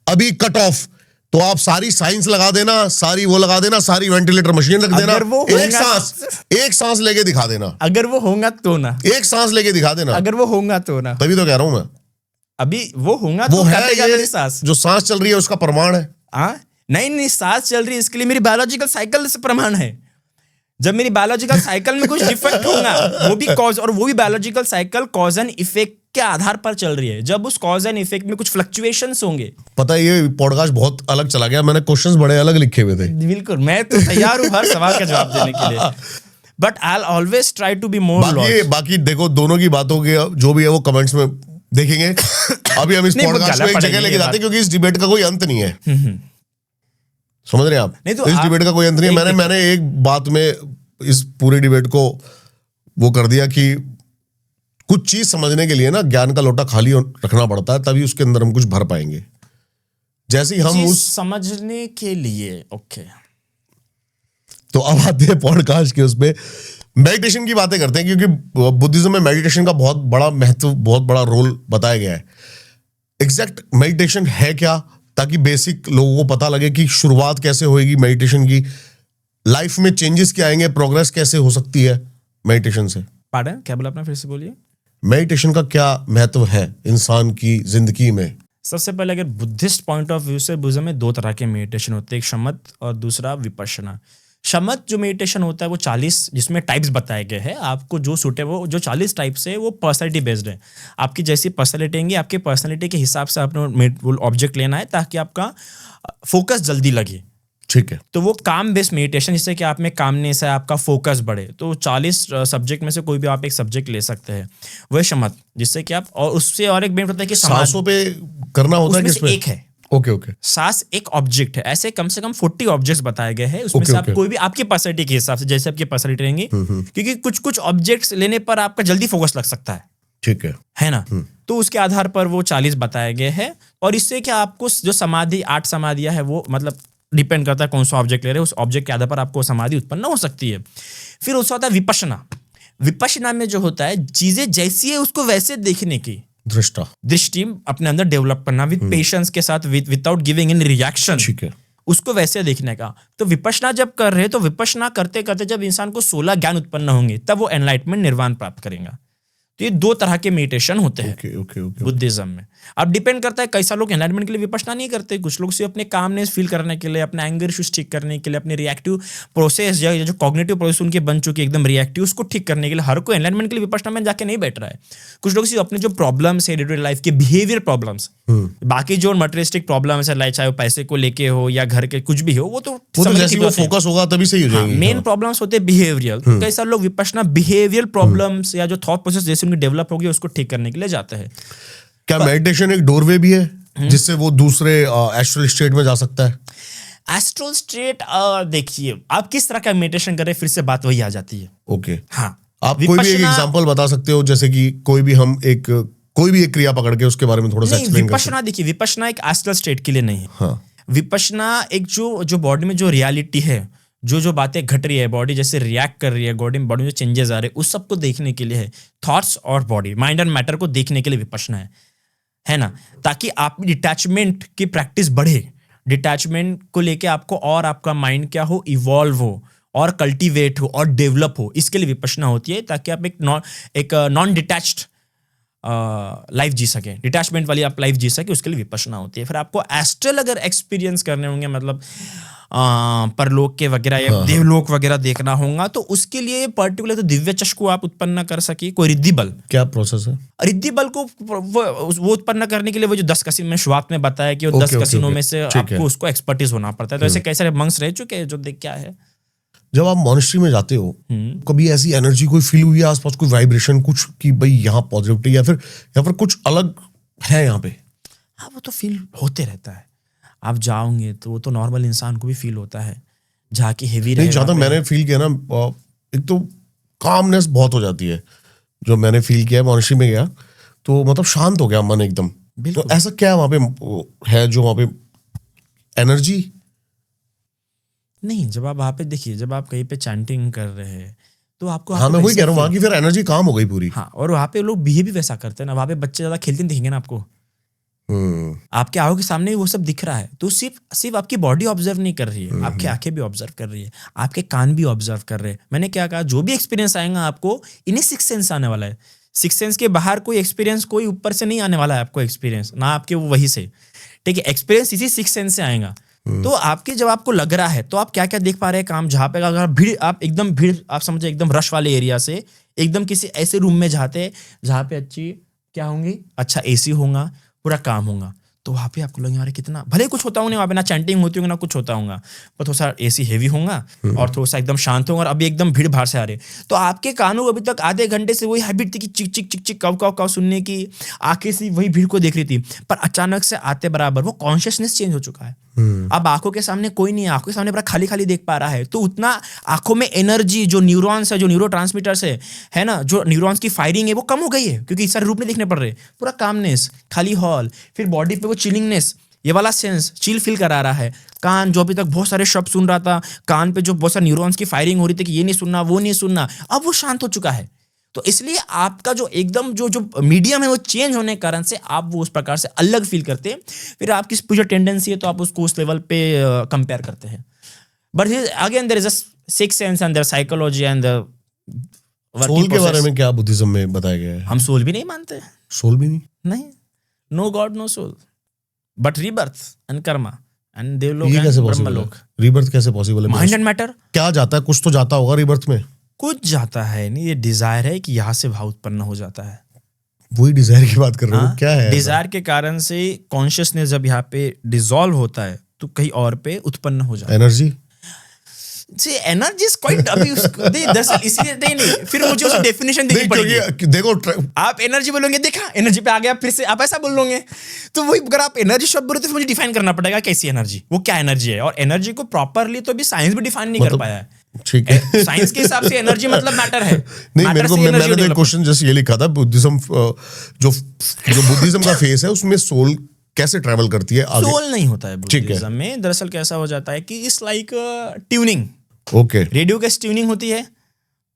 अभी कट ऑफ, तो आप सारी साइंस लगा देना, सारी वो लगा देना, सारी वेंटिलेटर मशीन रख देना, एक सांस लेके दिखा देना। अगर वो होगा तो ना, एक सांस लेके दिखा देना। अगर वो होगा तो ना, तभी तो कह रहा हूं मैं। अभी वो होगा तो है सांस, जो सांस चल रही है उसका प्रमाण है। नहीं, सांस चल रही है इसके लिए मेरी बायोलॉजिकल साइकिल से प्रमाण है। जब मेरी बायोलॉजिकल साइकिल में कुछ डिफेक्ट होगा, वो भी कॉज, और वो भी biological cycle cause and effect के आधार पर चल रही है। जब उस कॉज एंड इफेक्ट में कुछ फ्लक्चुएशंस होंगे। पता है, ये पॉडकास्ट बहुत अलग चला गया, मैंने क्वेश्चंस बड़े अलग लिखे हुए थे। बिल्कुल, मैं तो तैयार हूं हर सवाल का जवाब देने के लिए। But I always try to be more बाकी देखो दोनों की बातों के जो भी है वो कमेंट्स में देखेंगे। अभी हम इस पॉडकास्ट को एक जगह लेके जाते हैं क्योंकि इस डिबेट का कोई अंत नहीं है। समझ रहे हैं आप? नहीं तो इस डिबेट का कोई अंत नहीं है। मैंने एक बात में इस पूरी डिबेट को वो कर दिया कि कुछ चीज समझने के लिए ना ज्ञान का लोटा खाली रखना पड़ता है, तभी उसके अंदर हम कुछ भर पाएंगे। जैसे ही हम उस समझने के लिए ओके। तो अब आते हैं पॉडकास्ट के उसमें मेडिटेशन की बातें करते हैं, क्योंकि बुद्धिज्म में मेडिटेशन का बहुत बड़ा महत्व, बहुत बड़ा रोल बताया गया है। एग्जैक्ट मेडिटेशन है क्या, ताकि बेसिक लोगों को पता लगे कि शुरुआत कैसे होएगी मेडिटेशन की, लाइफ में चेंजेस क्या आएंगे, प्रोग्रेस कैसे हो सकती है मेडिटेशन से। पार्डन, क्या बोला आपने, फिर से बोलिए। मेडिटेशन का क्या महत्व है इंसान की जिंदगी में? सबसे पहले अगर बुद्धिस्ट पॉइंट ऑफ व्यू से बुद्धिज्म में 2 तरह के मेडिटेशन होते हैं, एक शमत और दूसरा विपश्यना। शमत जो मेडिटेशन होता है वो 40 जिसमें टाइप्स बताए गए हैं, आपको जो सूट है वो जो 40 टाइप्स है वो पर्सनैलिटी बेस्ड है। आपकी जैसी पर्सनैलिटी होंगी, आपके पर्सनैलिटी के हिसाब से आपने ऑब्जेक्ट लेना है ताकि आपका फोकस जल्दी लगे। ठीक है। तो वो काम बेस्ड मेडिटेशन, जिससे कि आप में कामनेस है, आपका फोकस बढ़े। तो 40 सब्जेक्ट में से कोई भी आप एक सब्जेक्ट ले सकते हैं, वह शमत, जिससे कि आप, और उससे और एक बेनिफिट होता है कि सांसों पे करना होता है कि उसमें एक है। ओके। सांस एक ऑब्जेक्ट है, ऐसे कम से कम 40 ऑब्जेक्ट्स बताए गए हैं। उसमें से आप कोई भी आपकी पर्सनैलिटी के हिसाब से, जैसे आपकी पर्सनैलिटी रहेंगी, क्योंकि कुछ ऑब्जेक्ट्स लेने पर आपका जल्दी फोकस लग सकता है। ठीक है ना? तो उसके आधार पर वो 40 बताए गए हैं। और इससे क्या आपको जो समाधि 8 समाधियां है, वो मतलब डिपेंड करता है कौन सा ऑब्जेक्ट ले रहे हैं, उस ऑब्जेक्ट के आधार पर आपको समाधि उत्पन्न हो सकती है। फिर उसका होता है विपश्यना। विपश्यना में जो होता है, चीजें जैसी है उसको वैसे देखने की दृष्टि अपने अंदर डेवलप करना, विद पेशेंस के साथ, विदाउट गिविंग एनी रिएक्शन। ठीक है। उसको वैसे देखने का। तो विपश्यना जब कर रहे हैं, तो विपश्यना करते करते जब इंसान को 16 ज्ञान उत्पन्न होंगे, तब वो एनलाइटमेंट, निर्वाण प्राप्त करेगा। तो ये 2 तरह के मेडिटेशन होते हैं बुद्धिज्म में। अब डिपेंड करता है कैसा लोग एनलाइटमेंट के लिए विपश्यना नहीं करते। कुछ लोग सिर्फ अपने कामनेस फील करने के लिए, अपने एंगर इश्यूज ठीक करने के लिए, अपने रिएक्टिव प्रोसेस या जो कॉग्निटिव प्रोसेस उनके बन चुके एकदम रिएक्टिव, उसको ठीक करने के लिए, हर कोई एनलाइटमेंट के लिए विपश्यना में जाके नहीं बैठ रहा है। कुछ लोग सिर्फ अपने जो प्रॉब्लम्स है, डे टू डे लाइफ के बिहेवियर प्रॉब्लम्स, बाकी जो मटेरियलिस्टिक प्रॉब्लम्स है, चाहे वो पैसे को लेके हो या घर के कुछ भी हो, वो तो जैसे वो फोकस होगा तभी सही हो जाएगी। मेन प्रॉब्लम्स होते हैं बिहेवियरल। तो कई सारे लोग विपश्यना बिहेवियरल प्रॉब्लम्स या जो थॉट प्रोसेस जैसे उनकी डेवलप होगी उसको ठीक करने के लिए जाते हैं। क्या मेडिटेशन एक डोरवे भी है जिससे वो दूसरे एस्ट्रल स्टेट में जा सकता है? एस्ट्रल स्टेट, देखिए आप किस तरह का मेडिटेशन करें, फिर से बात वही आ जाती है। ओके। हाँ, आप कोई भी एक एग्जांपल बता सकते हो, जैसे कि कोई भी एक क्रिया पकड़ के उसके बारे में थोड़ा सा एक्सप्लेन करें। विपश्यना, देखिए विपश्यना एक एस्ट्रल स्टेट के लिए नहीं है। हाँ। विपश्यना एक जो बॉडी में जो रियलिटी है, जो बातें घट रही है, बॉडी जैसे रिएक्ट कर रही है, बॉडी में जो चेंजेस आ रहे हैं, उस सब को देखने के लिए है। थॉट्स और बॉडी, माइंड एंड मैटर को देखने के लिए विपश्यना है ना? ताकि आप डिटैचमेंट की प्रैक्टिस बढ़े, डिटैचमेंट को लेके आपको और आपका माइंड क्या हो, इवॉल्व हो और कल्टीवेट हो और डेवलप हो, इसके लिए विपश्यना होती है। ताकि आप एक नॉन डिटैच्ड लाइफ जी सके, डिटैचमेंट वाली आप लाइफ जी सके, उसके लिए विपश्यना होती है। फिर आपको एस्ट्रल अगर एक्सपीरियंस करने होंगे, मतलब परलोक के वगैरह या देवलोक वगैरह देखना होगा, तो उसके लिए पर्टिकुलर तो दिव्य चक्षु को आप उत्पन्न कर सके। कोई रिद्धि बल, क्या प्रोसेस है? रिद्धि बल को वो उत्पन्न करने के लिए वो जो 10 कसीन में शुरुआत में बताया कि वो 10 कसीनों में से आपको उसको एक्सपर्टीज होना पड़ता है। तो ऐसे कई सारे मंक्स रह चुके हैं जो देख क्या है। जब आप मॉनेस्ट्री में जाते हो, कभी ऐसी एनर्जी कोई फील हुई है आसपास, कोई वाइब्रेशन कुछ, कि भाई यहाँ पॉजिटिविटी या फिर कुछ अलग है यहाँ पे? हाँ, वो तो फील होते रहता है। आप जाओगे तो वो तो नॉर्मल इंसान को भी फील होता है, जहाँ की हेवी नहीं, जहाँ तक मैंने फील किया ना, एक तो कामनेस बहुत हो जाती है। जो मैंने फील किया है, मॉनेस्ट्री में गया तो मतलब शांत हो गया मन एकदम। तो ऐसा क्या वहाँ पे है जो वहाँ पे एनर्जी नहीं? जब आप वहाँ पे देखिए, जब आप कहीं पे चैंटिंग कर रहे हैं तो आपको, हाँ मैं वही कह रहा हूँ, वहाँ की फिर एनर्जी काम हो गई पूरी। हाँ, और वहाँ पे लोग बिहेव भी वैसा करते हैं ना। वहाँ पे बच्चे ज्यादा खेलते नहीं दिखेंगे ना आपको। आपके आंखों के सामने वो सब दिख रहा है, तो सिर्फ आपकी बॉडी ऑब्जर्व नहीं कर रही है, आपकी आंखें भी ऑब्जर्व कर रही है, आपके कान भी ऑब्जर्व कर रहे हैं। मैंने क्या कहा, जो भी एक्सपीरियंस आएगा आपको, इन्हें 6 सेंस आने वाला है। 6 सेंस के बाहर कोई एक्सपीरियंस, कोई ऊपर से नहीं आने वाला है आपको एक्सपीरियंस, ना आपके वो वही से, ठीक है? एक्सपीरियंस इसी 6 सेंस से आएगा। तो आपके जब आपको लग रहा है तो आप क्या क्या देख पा रहे हैं काम, जहाँ पे अगर भीड़ आप समझे एकदम रश वाले एरिया से एकदम किसी ऐसे रूम में जाते हैं जहाँ पे अच्छी क्या होंगी, अच्छा AC होगा, पूरा काम होगा, तो वहाँ पे आपको लगेगा अरे कितना, भले कुछ होता होगा वहाँ पे, ना चैंटिंग होती होगी ना कुछ होता होगा, पर थोड़ा सा एसी हेवी होगा और थोड़ा सा एकदम शांत होगा, और अभी एकदम भीड़ भाड़ से आ रहे, तो आपके कानों को अभी तक आधे घंटे से वही हैबिट थी कि चिक चिक चिक चिक कव कव कव सुनने की, आंखें से वही भीड़ को देख रही थी, पर अचानक से आते बराबर वो कॉन्शियसनेस चेंज हो चुका है। अब आंखों के सामने कोई नहीं है, आंखों के सामने पूरा खाली खाली देख पा रहा है, तो उतना आंखों में एनर्जी, जो न्यूरॉन्स है, जो न्यूरो ट्रांसमीटर्स है ना, जो न्यूरॉन्स की फायरिंग है वो कम हो गई है, क्योंकि सारे रूप नहीं देखने पड़ रहे, पूरा कामनेस, खाली हॉल, फिर बॉडी पे वो चिलिंगनेस, ये वाला सेंस चिल फील करा रहा है। कान जो अभी तक बहुत सारे शब्द सुन रहा था, कान पे जो बहुत सारे न्यूरॉन्स की फायरिंग हो रही थी कि ये नहीं सुनना वो नहीं सुनना, अब वो शांत हो चुका है। तो इसलिए आपका जो एकदम जो मीडियम है वो चेंज होने के कारण से आप वो उस प्रकार से अलग फील करते हैं, फिर आपकी जो टेंडेंसी है तो आप उसको उस लेवल पे कंपेयर करते हैं। But again there is a six sense and there psychology and the soul के बारे में क्या बुद्धिज्म में बताया गया है? हम सोल भी नहीं मानते। सोल भी नहीं, no god no soul, but rebirth and karma and Devlok ये कैसे एंड पॉसिबल है? ब्रह्मलोक। रीबर्थ कैसे पॉसिबल है? माइंड एंड मैटर क्या जाता है? कुछ तो जाता होगा रीबर्थ में। कुछ जाता है नहीं, ये डिजायर है कि यहाँ से भाव उत्पन्न हो जाता है। वही डिजायर की बात कर रहे हो, क्या है? डिजायर के कारण से कॉन्शियसनेस जब यहाँ पे डिसॉल्व होता है तो कहीं और पे उत्पन्न हो जाता है। एनर्जी एनर्जी इज क्वाइट, अभी दरअसल इसलिए नहीं, फिर मुझे उसकी डेफिनेशन देनी पड़ेगी। देखो आप एनर्जी बोलोगे, देखा एनर्जी पे आ गया, फिर से आप ऐसा बोल लोगे, तो वही अगर आप एनर्जी शब्द बोले तो मुझे डिफाइन करना पड़ेगा कैसी एनर्जी, वो क्या एनर्जी है, और एनर्जी को प्रॉपरली तो अभी साइंस भी डिफाइन नहीं कर पाया है। ठीक है, साइंस के हिसाब से एनर्जी मतलब मैटर है। नहीं, मैंने तो क्वेश्चन जस्ट ये लिखा था, बुद्धिज्म जो बुद्धिज्म का फेस है उसमें सोल कैसे ट्रैवल करती है आगे? सोल नहीं होता है बुद्धिज्म में। दरअसल कैसा हो जाता है कि it's like tuning. Okay, radio कैसे ट्यूनिंग होती है,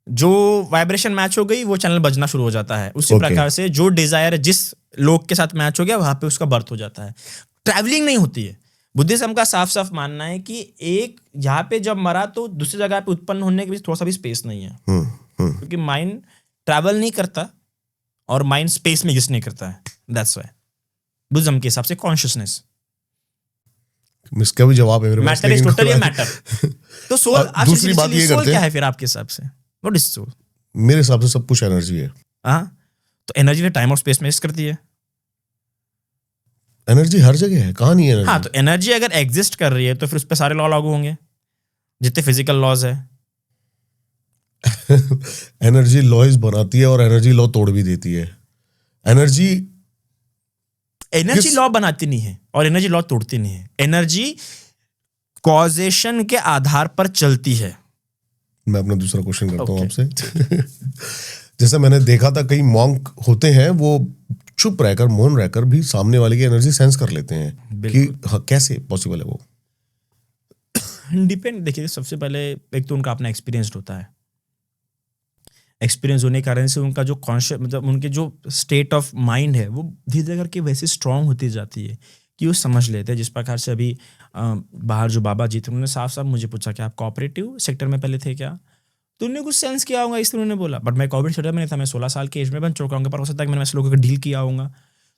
जो वाइब्रेशन मैच हो गई वो चैनल बजना शुरू हो जाता है, उसी प्रकार से जो डिजायर जिस लोग के साथ मैच हो गया वहां पे उसका बर्थ हो जाता है। ट्रैवलिंग नहीं होती है। बुद्धिज्म का साफ साफ मानना है कि एक यहाँ पे जब मरा तो दूसरी जगह पे उत्पन्न होने के बीच थोड़ा सा भी स्पेस नहीं है, क्योंकि माइंड ट्रैवल नहीं करता और माइंड स्पेस में एग्जिस्ट नहीं करता है। दैट्स व्हाई बुद्धिज्म के हिसाब से कॉन्शियसनेस, इसका भी जवाब है, मैटर इज टोटली मैटर। तो सोल, दूसरी बात ये करते हैं, क्या है फिर आपके हिसाब से? What is soul? मेरे हिसाब से सब कुछ एनर्जी है। हाँ, तो एनर्जी ने टाइम और स्पेस में एग्जिस्ट करती है। एनर्जी हर जगह है, कहाँ नहीं है एनर्जी? हाँ, तो एनर्जी अगर एग्जिस्ट कर रही है तो फिर उस पर सारे लॉ लागू होंगे जितने फिजिकल लॉज है। एनर्जी लॉज बनाती है और एनर्जी लॉ तोड़ भी देती है। एनर्जी लॉ बनाती नहीं है और एनर्जी लॉ तोड़ती नहीं है। एनर्जी कॉजेशन के आधार पर चलती है। मैं अपना दूसरा क्वेश्चन करता हूँ आपसे। जैसे मैंने देखा था कई मॉन्क होते हैं, वो चुप रहकर, मौन रहकर भी सामने वाले की एनर्जी सेंस कर लेते हैं कि हाँ, कैसे पॉसिबल है वो? डिपेंड, देखिए सबसे पहले एक तो उनका अपना एक्सपीरियंस होता है। एक्सपीरियंस होने के कारण से उनका जो कॉन्शियस, मतलब उनके जो स्टेट ऑफ माइंड है वो धीरे धीरे करके वैसे स्ट्रांग होती जाती है कि वो समझ लेते हैं। जिस प्रकार से अभी बाहर जो बाबा जी थे उन्होंने साफ साफ मुझे पूछा कि आप कोऑपरेटिव सेक्टर में पहले थे क्या, तो उन्होंने कुछ सेंस किया होगा, इसलिए उन्होंने बोला। बट मैं कोऑपरेटिव सेक्टर में नहीं था, मैं 16 साल के एज में बन चुका हूँ, पर हो सकता है कि मैंने ऐसे लोगों का डील किया होगा।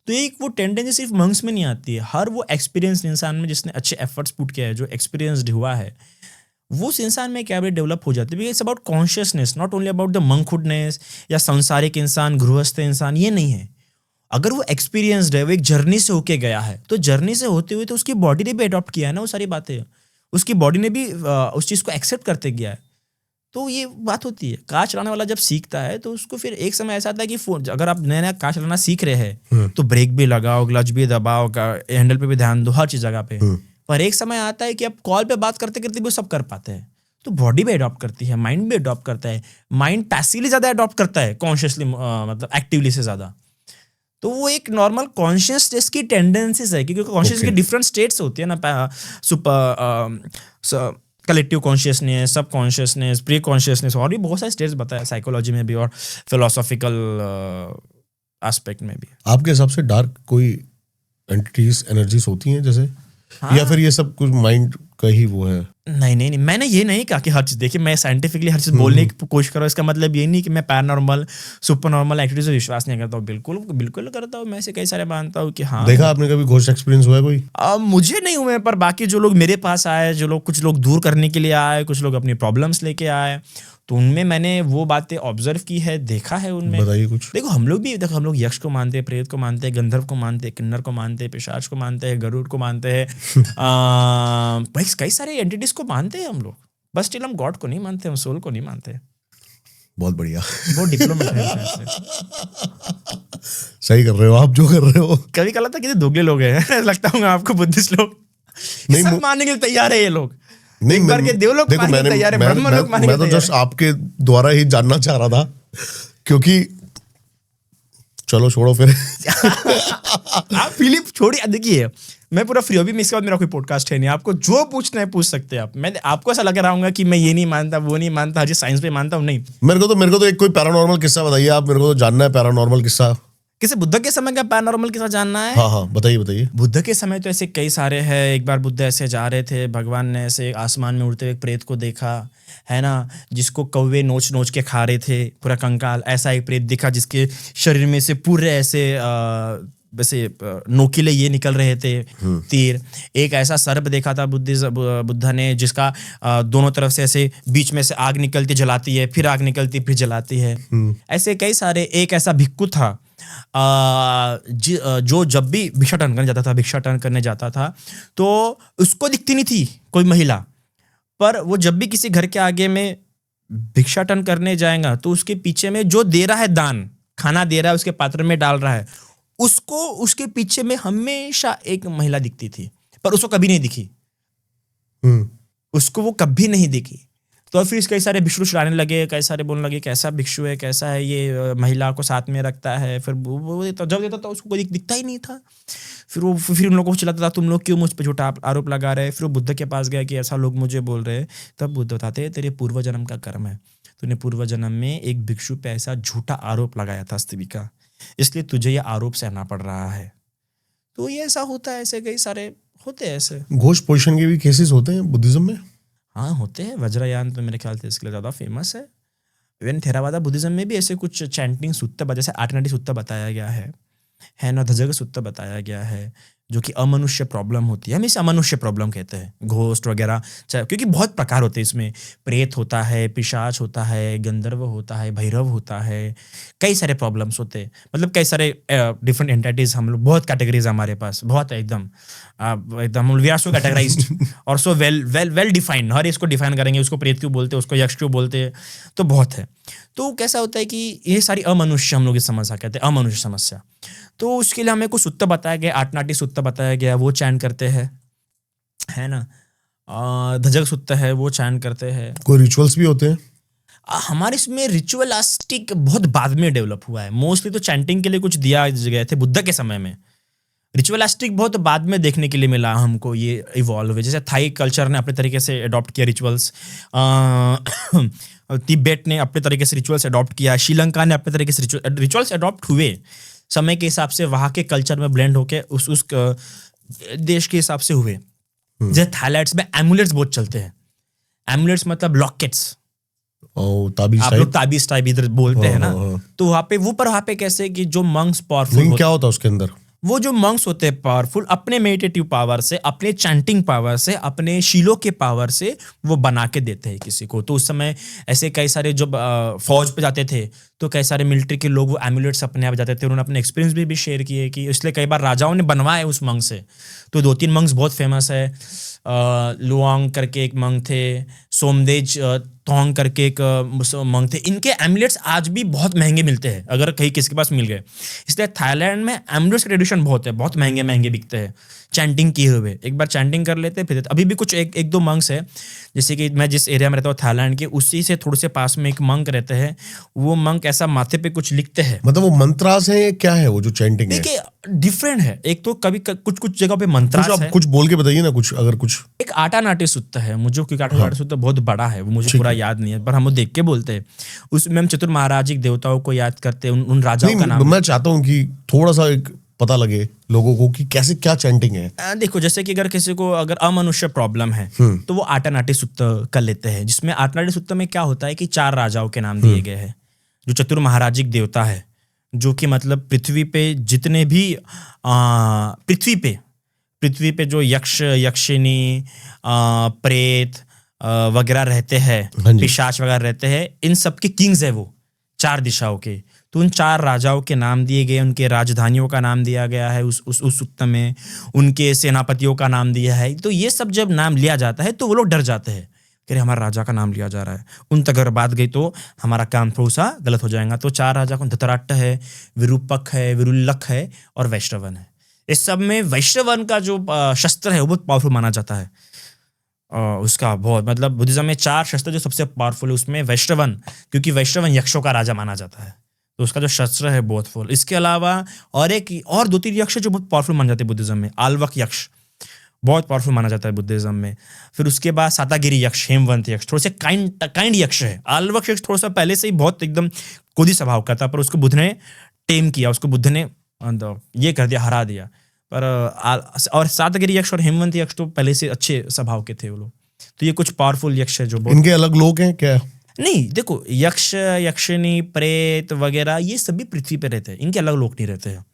तो एक वो टेंडेंसी सिर्फ मंक्स में नहीं आती है, हर वो एक्सपीरियंस इंसान में जिसने अच्छे एफर्ट्स पुट किया है, जो एक्सपीरियंसड हुआ है, वो उस इंसान में कैबिलिटी डेवलप हो जाती है। It's about consciousness, not only about the monkhoodness या सांसारिक इंसान, गृहस्थ इंसान, ये नहीं है। अगर वो एक्सपीरियंसड है, वो एक जर्नी से होके गया है, तो जर्नी से होते हुए तो उसकी बॉडी ने भी अडॉप्ट किया है ना वो सारी बातें, उसकी बॉडी ने भी उस चीज़ को एक्सेप्ट करते गया है। तो ये बात होती है। कार चलाने वाला जब सीखता है तो उसको फिर एक समय ऐसा आता है कि फोन, अगर आप नया नया कार चलाना सीख रहे हैं तो ब्रेक भी लगाओ, क्लच भी दबाओ, हैंडल पे भी ध्यान दो, हर चीज़ जगह पे। पर एक समय आता है कि आप कॉल पे बात करते करते भी सब कर पाते हैं। तो बॉडी भी अडॉप्ट करती है, माइंड भी अडॉप्ट करता है। माइंड पैसिवली ज़्यादा अडॉप्ट करता है कॉन्शियसली, मतलब एक्टिवली से ज़्यादा। तो वो एक नॉर्मल कॉन्शियसनेस की टेंडेंसीज है, क्योंकि कॉन्शियस की डिफरेंट स्टेट्स होती है ना, सुपर कलेक्टिव कॉन्शियसनेस, सब कॉन्शियसनेस, प्री कॉन्शियसनेस, और भी बहुत सारे स्टेट्स बताया साइकोलॉजी में भी और फिलोसॉफिकल एस्पेक्ट में भी। आपके हिसाब से डार्क कोई एंटिटीज, एनर्जीज होती हैं जैसे? हाँ। या फिर ये सब कुछ माइंड का ही वो है? नहीं, मैंने ये नहीं कहा कि हर चीज़, देखिए मैं साइंटिफिकली हर चीज़ बोलने की कोशिश कर रहा हूँ, इसका मतलब ये नहीं कि मैं पैरानॉर्मल, सुपर नॉर्मल एक्टिविटीज में विश्वास नहीं करता हूँ। बिल्कुल करता हूँ, मैं ऐसे कई सारे मानता हूँ कि हाँ। देखा आपने कभी घोस्ट एक्सपीरियंस हुआ है कोई? मुझे नहीं हुए, पर बाकी जो लोग मेरे पास आए, कुछ लोग दूर करने के लिए आए, कुछ लोग अपनी प्रॉब्लम्स लेके आए, तो उनमें मैंने वो बातें ऑब्जर्व की है, देखा है उनमें। बताइए कुछ। देखो हम लोग भी, देखो हम लोग यक्ष को मानते हैं, प्रेत को मानते हैं, गंधर्व को मानते हैं, किन्नर को मानते हैं, पिशाच को मानते हैं, गरुड़ को मानते हैं, भाई कई सारे एंटिटीज को मानते हैं हम लोग, बस स्टिल हम गॉड को नहीं मानते, हम सोल को नहीं मानते। बहुत बढ़िया, बहुत डिप्लोमेट है। सही कर रहे हो आप जो कर रहे हो। कभी कहा था कि दोगले लोग हैं लगता हूँ आपको, बुद्धिस्ट लोग नहीं सब मानने के लिए तैयार है ये लोग। नहीं, एक बार के देवलोक देखो मानने के लिए तैयार है, ब्रह्म लोग मानने के लिए मैं तो जस्ट आपके द्वारा ही जानना चाह रहा था, क्योंकि चलो छोड़ो फिर। आप फिलिप छोड़िए, देखिए मैं पूरा फ्री हूँ, इसके बाद मेरा कोई पॉडकास्ट है नहीं, आपको जो पूछना है पूछ सकते हैं आप। मैं आपको ऐसा लग रहा हूँ कि मैं ये नहीं मानता, वो नहीं मानता, हजी साइंस पे मानता हूँ, नहीं। मेरे को तो एक कोई पैरानॉर्मल किस्सा बताइए आप, मेरे को तो जानना है पैरानॉर्मल किस्सा। किसी बुद्ध के समय का पैरानॉर्मल किस्सा जानना है? हाँ, बताइए। बुद्ध के समय तो ऐसे कई सारे हैं। एक बार बुद्ध ऐसे जा रहे थे, भगवान ने ऐसे आसमान में उड़ते हुए एक प्रेत को देखा, है ना, जिसको कौवे नोच नोच के खा रहे थे, पूरा कंकाल। ऐसा एक प्रेत दिखा जिसके शरीर में से पूरे ऐसे वैसे नोकीले ये निकल रहे थे, तीर। एक ऐसा सर्प देखा था बुद्ध ने, जिसका दोनों तरफ से ऐसे बीच में से आग निकलती जलाती है, फिर आग निकलती फिर जलाती है। ऐसे कई सारे। एक ऐसा भिक्खु था जो जब भी भिक्षा टर्न करने जाता था तो उसको दिखती नहीं थी कोई महिला, पर वो जब भी किसी घर के आगे में भिक्षा टर्न करने जाएगा तो उसके पीछे में जो दे रहा है दान, खाना दे रहा है, उसके पात्र में डाल रहा है, उसको उसके पीछे में हमेशा एक महिला दिखती थी, पर उसको कभी नहीं दिखी। उसको वो कभी नहीं दिखी। तो फिर कई सारे भिक्षु चिढ़ाने लगे, कई सारे बोलने लगे कैसा भिक्षु है, कैसा है ये, महिला को साथ में रखता है। फिर वो जब देता था उसको कोई दिखता ही नहीं था। फिर उन लोगों को चिल्लाता था, तुम लोग क्यों मुझ पर झूठा आरोप लगा रहे हैं। फिर वो बुद्ध के पास गया कि ऐसा लोग मुझे बोल रहे हैं। तब बुद्ध बताते तेरे पूर्व जन्म का कर्म है, तूने पूर्व जन्म में एक भिक्षु पे ऐसा झूठा आरोप लगाया था स्त्री का, इसलिए तुझे ये आरोप सहना पड़ रहा है। तो ये ऐसा होता है, ऐसे कई सारे होते हैं ऐसे। घोष पोजिशन के भी केसेस होते हैं बुद्धिज्म में? हाँ होते हैं। वज्रयान तो मेरे ख्याल से इसके लिए ज़्यादा फेमस है। इवन थेरावादा बुद्धिज्म में भी ऐसे कुछ चैंटिंग सूत्र, जैसे आठनाटी सूत्र बताया गया है ना, धजग सूत्र बताया गया है, जो कि अमनुष्य प्रॉब्लम होती है। हम इसे अमनुष्य प्रॉब्लम कहते हैं, घोस्ट वगैरह, क्योंकि बहुत प्रकार होते हैं इसमें। प्रेत होता है, पिशाच होता है, गंधर्व होता है, भैरव होता है, कई सारे प्रॉब्लम्स होते हैं। मतलब कई सारे डिफरेंट एंटिटीज, हम लोग बहुत कैटेगरीज हमारे पास, बहुत है एकदम वी आर सो कैटेगराइज्ड और सो वेल डिफाइंड। हर इसको डिफाइन करेंगे, उसको प्रेत क्यों बोलते हैं, उसको यक्ष क्यों बोलते हैं, तो बहुत है। तो कैसा होता है कि ये सारी अमनुष्य हम लोग इस समस्या कहते हैं, अमनुष्य समस्या। तो उसके लिए हमें कुछ सूत्र बताया गया, आठनाटी सूत्र बताया गया, वो चैन करते हैं, है ना। धजग सूत्र है, वो चैन करते हैं। कोई रिचुअल्स भी होते हैं? हमारे इसमें रिचुअलिस्टिक बहुत बाद में डेवलप हुआ है। मोस्टली तो चैंटिंग के लिए कुछ दिया गए थे बुद्ध के समय में। रिचुअलिस्टिक बहुत बाद में देखने के लिए मिला हमको, ये इवॉल्व हुए। जैसे थाई कल्चर ने अपने तरीके से अडॉप्ट किया रिचुअल्स, तिब्बत ने अपने तरीके से रिचुअल्स अडॉप्ट किया, श्रीलंका ने अपने तरीके से रिचुअल्स अडॉप्ट हुए समय के हिसाब से, वहाँ के कल्चर में ब्लेंड होके उस देश के हिसाब से हुए। जैसे थाईलैंड में एमुलेट्स बहुत चलते हैं। एमुलेट्स मतलब लॉकेट्स, आप लोग ताबीज टाइप इधर बोलते हैं ना। तो वहाँ पे कैसे कि जो मंक्स पावरफुल, क्या होता है उसके अंदर? वो जो मंक्स होते हैं पावरफुल, अपने मेडिटेटिव पावर से, अपने चैंटिंग पावर से, अपने शीलों के पावर से वो बना के देते हैं किसी को। तो उस समय ऐसे कई सारे जब फौज पे जाते थे तो कई सारे मिलिट्री के लोग वो एमुलेट्स अपने आप जाते थे। उन्होंने अपने एक्सपीरियंस भी शेयर किए कि इसलिए कई बार राजाओं ने बनवाए उस मंक से। तो 2-3 मंक्स बहुत फेमस है। लुआंग करके एक मंक थे, सोमदेज तोंग करके एक मंक थे। इनके एमुलेट्स आज भी बहुत महंगे मिलते हैं, अगर कहीं किसी के पास मिल गए। इसलिए थाईलैंड में एमुलेट्स का ट्रेडिशन बहुत है, बहुत महंगे महंगे बिकते हैं चैंटिंग किए हुए। एक बार चैंटिंग कर लेते फिर अभी भी कुछ एक दो मंक्स है। जैसे कि मैं जिस एरिया में रहता हूँ थाईलैंड के, उसी से थोड़े से पास में एक मंक रहते हैं। वो मंक ऐसा माथे पे कुछ लिखते हैं, मतलब वो मंत्रास है, क्या है वो जो चैंटिंग है? देखिए डिफरेंट है। एक तो कभी कुछ जगह पे मंत्रास है। कुछ बोल के बताइए ना कुछ, अगर कुछ। एक आटा नाट्य सूत्र है, मुझे क्योंकि आटा नाट्य सूत्र बहुत बड़ा है, वो मुझे पूरा याद नहीं है, पर हम वो देख के बोलते हैं। उसमें हम चतुर महाराजिक देवताओं को याद करते हैं, उन राजाओं का नाम। मैं चाहता हूँ कि थोड़ा सा एक पता लगे लोगों को कि कैसे क्या चैंटिंग है। देखो जैसे कि अगर किसी को अगर अमनुष्य प्रॉब्लम है तो वो आटा नाट्य सूत्र कर लेते हैं, जिसमें आटा नाट्य सूत्र में क्या होता है कि 4 राजाओं के नाम दिए गए हैं, जो चतुर महाराजिक देवता है, जो कि मतलब पृथ्वी पे जितने भी पृथ्वी पे जो यक्ष, यक्षिनी, प्रेत, वगैरह रहते हैं, पिशाच वगैरह रहते हैं, इन सब के किंग्स है वो 4 दिशाओं के। तो उन 4 राजाओं के नाम दिए गए, उनके राजधानियों का नाम दिया गया है उस सूक्त में, उनके सेनापतियों का नाम दिया है। तो ये सब जब नाम लिया जाता है तो वो लोग डर जाते हैं कि हमारा राजा का नाम लिया जा रहा है, उन तक अगर बात गई तो हमारा काम थोड़ा सा गलत हो जाएगा। तो 4 राजा कौन? धृतराष्ट्र है, विरूपक है, विरुल्लक है और वैश्रवन है। इस सब में वैश्रवन का जो शस्त्र है वो बहुत पावरफुल माना जाता है। उसका बहुत मतलब बुद्धिज्म में 4 शस्त्र जो सबसे पावरफुल है उसमें वैश्रवन, क्योंकि वैश्रवन यक्षों का राजा माना जाता है, तो उसका जो शस्त्र है बहुत फुल। इसके अलावा और 2-3 यक्ष जो बहुत पावरफुल माने जाते हैं बुद्धिज्म में। आल्वक यक्ष बहुत पावरफुल माना जाता है बुद्धिज्म में। फिर उसके बाद सातागिरी यक्ष, हेमवंत यक्ष थोड़े से काइंड यक्ष है। आल्वक यक्ष थोड़ा सा पहले से ही बहुत एकदम क्रोधी स्वभाव का था, पर उसको बुद्ध ने टेम किया, उसको बुद्ध ने ये कर दिया, हरा दिया। पर और सातगिरी यक्ष और हेमवंत यक्ष तो पहले से अच्छे स्वभाव के थे वो लोग। तो ये कुछ पावरफुल यक्ष है जो इनके अलग लोग हैं क्या? नहीं, देखो यक्ष, यक्षिणी, प्रेत वगैरह ये सभी पृथ्वी पे रहते हैं, इनके अलग लोग नहीं रहते हैं।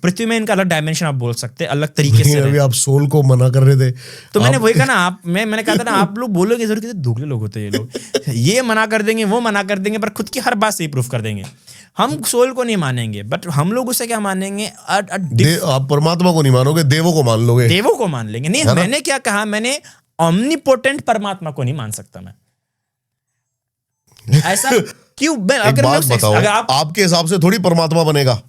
पृथ्वी में इनका अलग डायमेंशन आप बोल सकते हैं, अलग तरीके से। अभी आप सोल को मना कर रहे थे तो मैंने वही कहा ना, मैंने कहा था ना, आप लोग बोलोगे जरूर कितने दुगले लोग होते हैं ये लोग। ये मना कर देंगे, वो मना कर देंगे, पर खुद की हर बात से ही प्रूफ कर देंगे। हम सोल को नहीं मानेंगे, बट हम लोग उसे क्या मानेंगे? आप परमात्मा को नहीं मानोगे, देवों को मान लोगे। देवों को मान लेंगे। नहीं, मैंने क्या कहा, मैंने ओमनीपोटेंट परमात्मा को नहीं मान सकता मैं। ऐसा क्यों? एक बात बताओ, आपके हिसाब से थोड़ी परमात्मा बनेगा।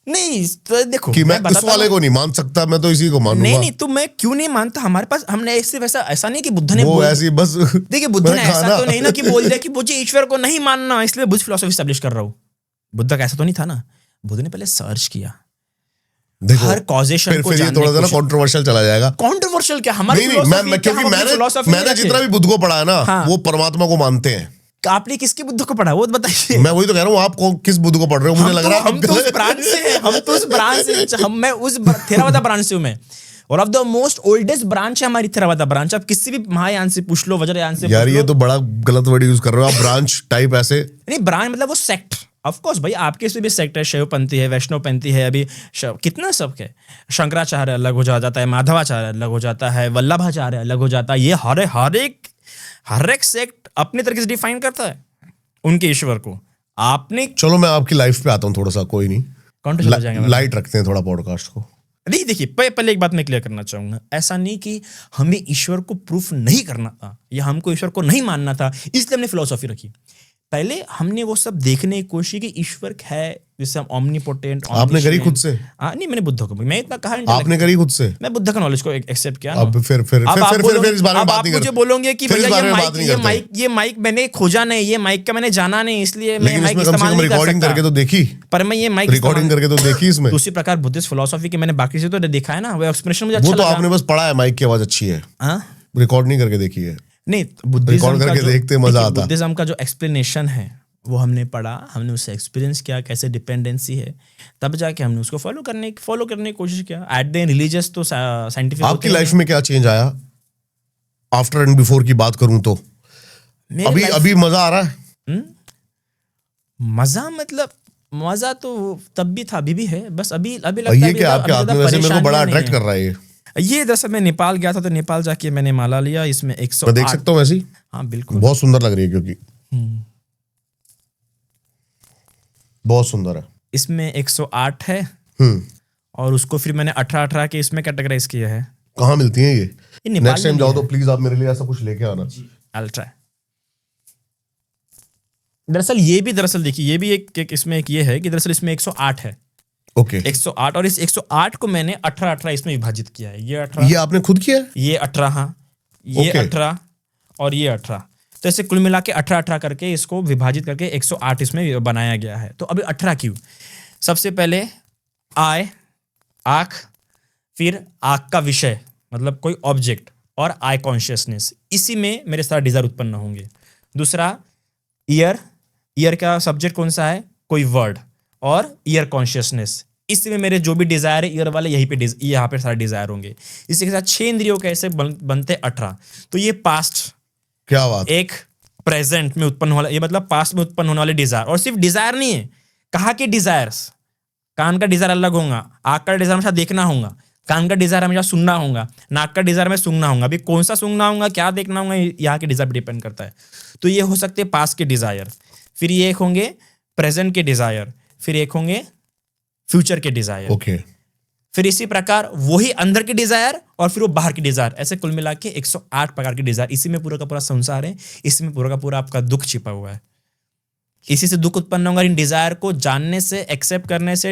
नहीं तो देखो कि मैं इस वाले को नहीं मान सकता, मैं तो इसी को मानूंगा। नहीं, तो मैं क्यों नहीं मानता? हमारे पास हमने ऐसा नहीं कि बुद्ध ने वो ऐसी बस देखिए, बुद्ध ने ऐसा तो नहीं ना कि बोल दिया कि मुझे ईश्वर को नहीं मानना इसलिए बुद्ध फिलॉसफी एस्टैब्लिश कर रहा हूँ। बुद्ध का ऐसा तो नहीं था ना। बुद्ध ने पहले सर्च किया, देखो हर कॉजेशन को जानने। थोड़ा सा ना कंट्रोवर्शियल चला जाएगा। कंट्रोवर्शियल क्या? हमारी क्योंकि मैंने जितना भी बुद्ध को पढ़ा है ना, वो परमात्मा को मानते हैं। आपने किसके बुद्ध को पढ़ा वो बताइए। मैं वही तो कह रहा हूँ, आप किस बुद्ध को पढ़ रहे हो? मुझे लग रहा है हम तो उस ब्रांच से हैं, हम तो उस ब्रांच से, मैं उस थेरावादा ब्रांच से हूँ। मैं और of the most oldest branch है हमारी थेरावादा ब्रांच। आप किसी भी महायान से पूछ लो, वज्रयान से यार, ये तो बड़ा गलत वर्ड यूज कर रहे हो आप, ब्रांच टाइप ऐसे नहीं। ब्रांच मतलब वो सेक्ट। ऑफ कोर्स भाई, आपके इसमें भी सेक्ट है, शैवपंथी है, वैष्णवपंथी है, अभी कितना सब है। शंकराचार्य अलग हो जाता है, माधवाचार्य अलग हो जाता है, वल्लभाचार्य अलग हो जाता है। ये हर एक सेक्ट अपने तरीके से डिफाइन करता है उनके ईश्वर को। आपने चलो मैं आपकी लाइफ पे आता हूँ थोड़ा सा, कोई नहीं, लाइट रखते हैं थोड़ा पॉडकास्ट को। नहीं देखिए, पहले एक बात मैं क्लियर करना चाहूंगा, ऐसा नहीं कि हमें ईश्वर को प्रूफ नहीं करना था या हमको ईश्वर को नहीं मानना था इसलिए हमने फिलॉसफी रखी। पहले हमने वो सब देखने की कोशिश की इश्वर है, जैसे हम ओमनीपोटेंट। आपने करी खुद से? नहीं, मैंने बुद्ध को, मैं इतना कहा आपने करी खुद से? मैं बुद्ध का नॉलेज को एक्सेप्ट किया। अब फिर इस बारे में बात नहीं करें। मुझे बोलोगे कि भैया ये माइक मैंने खोजा नहीं, ये माइक का मैंने जाना नहीं, इसलिए मैं माइक इस्तेमाल नहीं कर सकता। रिकॉर्डिंग करके तो देखी, पर मैं ये माइक रिकॉर्डिंग करके तो देखी इसमें। उसी प्रकार बुद्धिस्ट फिलॉसफी के मैंने बाकी से तो देखा है ना, वो एक्सप्रेशन मुझे अच्छा लगा। वो तो आपने बस पढ़ा है, माइक की आवाज अच्छी है, रिकॉर्ड नहीं करके देखी है। नहीं, बुद्धिज्म का जो एक्सप्लेनेशन है वो हमने पढ़ा, हमने उससे एक्सपीरियंस किया, कैसे डिपेंडेंसी है, तब जाके हमने उसको फॉलो करने की कोशिश किया। एट द एंड रिलीजियस तो साइंटिफिक। आपकी लाइफ में क्या चेंज आया आफ्टर एंड बिफोर की बात करूं तो? अभी मजा आ रहा है? मजा मतलब मजा तो तब भी था, अभी भी है, बस अभी लगता है कि आपके हाथ में वैसे मेरे को बड़ा अट्रैक्ट कर रहा है ये। दरअसल मैं नेपाल गया था, तो नेपाल जाके मैंने माला लिया। इसमें 108 मैं देख सकता हूँ वैसी? हाँ बिल्कुल, बहुत सुंदर लग रही है, क्योंकि बहुत सुंदर है। इसमें 108 है और उसको फिर मैंने 18 के इसमें कैटेगराइज किया है। कहाँ मिलती है ये? नेक्स्ट टाइम जाओ तो प्लीज आप मेरे लिए ऐसा कुछ लेके आना। अल्ट्रा दरअसल देखिए, ये भी एक इसमें एक ये है कि दरअसल इसमें 108 है। ओके 108, और इस 108 को मैंने 18 इसमें विभाजित किया है। ये 18, ये आपने खुद किया? ये 18, हाँ ये 18 और ये 18, तो ऐसे कुल मिला के 18 करके इसको विभाजित करके 108 इसमें बनाया गया है। तो अभी 18 क्यों? सबसे पहले आई, आँख, फिर आँख का विषय मतलब कोई ऑब्जेक्ट, और आई कॉन्शियसनेस, इसी में मेरे सारे डिजायर उत्पन्न होंगे। दूसरा ईयर का सब्जेक्ट कौन सा है? कोई वर्ड, और ईयर कॉन्शियसनेस, इसमें मेरे जो भी डिजायर है ईयर वाले यहीं पे यहाँ पे सारे डिजायर होंगे। इसी के साथ 6 इंद्रियों कैसे बनते 18। तो ये पास्ट, क्या बात, एक प्रेजेंट में उत्पन्न वाला, ये मतलब पास्ट में उत्पन्न होने वाले डिजायर। और सिर्फ डिजायर नहीं है, कहाँ के डिजायर्स, कान का डिजायर अलग होगा, आँख का डिजायर हमेशा देखना होगा, कान का डिजायर हमेशा सुनना होगा, नाक का डिजायर में सूंघना होगा। अभी कौन सा सूंघना होगा, क्या देखना होगा, यहाँ के डिजायर पर डिपेंड करता है। तो ये हो सकते हैं पास्ट के डिजायर, फिर ये एक होंगे प्रेजेंट के डिजायर, फिर एक होंगे फ्यूचर के डिजायर। ओके। फिर इसी प्रकार वही अंदर के डिजायर और फिर वो बाहर के डिजायर, ऐसे कुल मिला के 108 प्रकार के डिजायर। इसी में पूरा का पूरा संसार है, इसमें पूरा का पूरा आपका दुख छिपा हुआ है। इसी से दुख उत्पन्न होगा। इन डिजायर को जानने से, एक्सेप्ट करने से,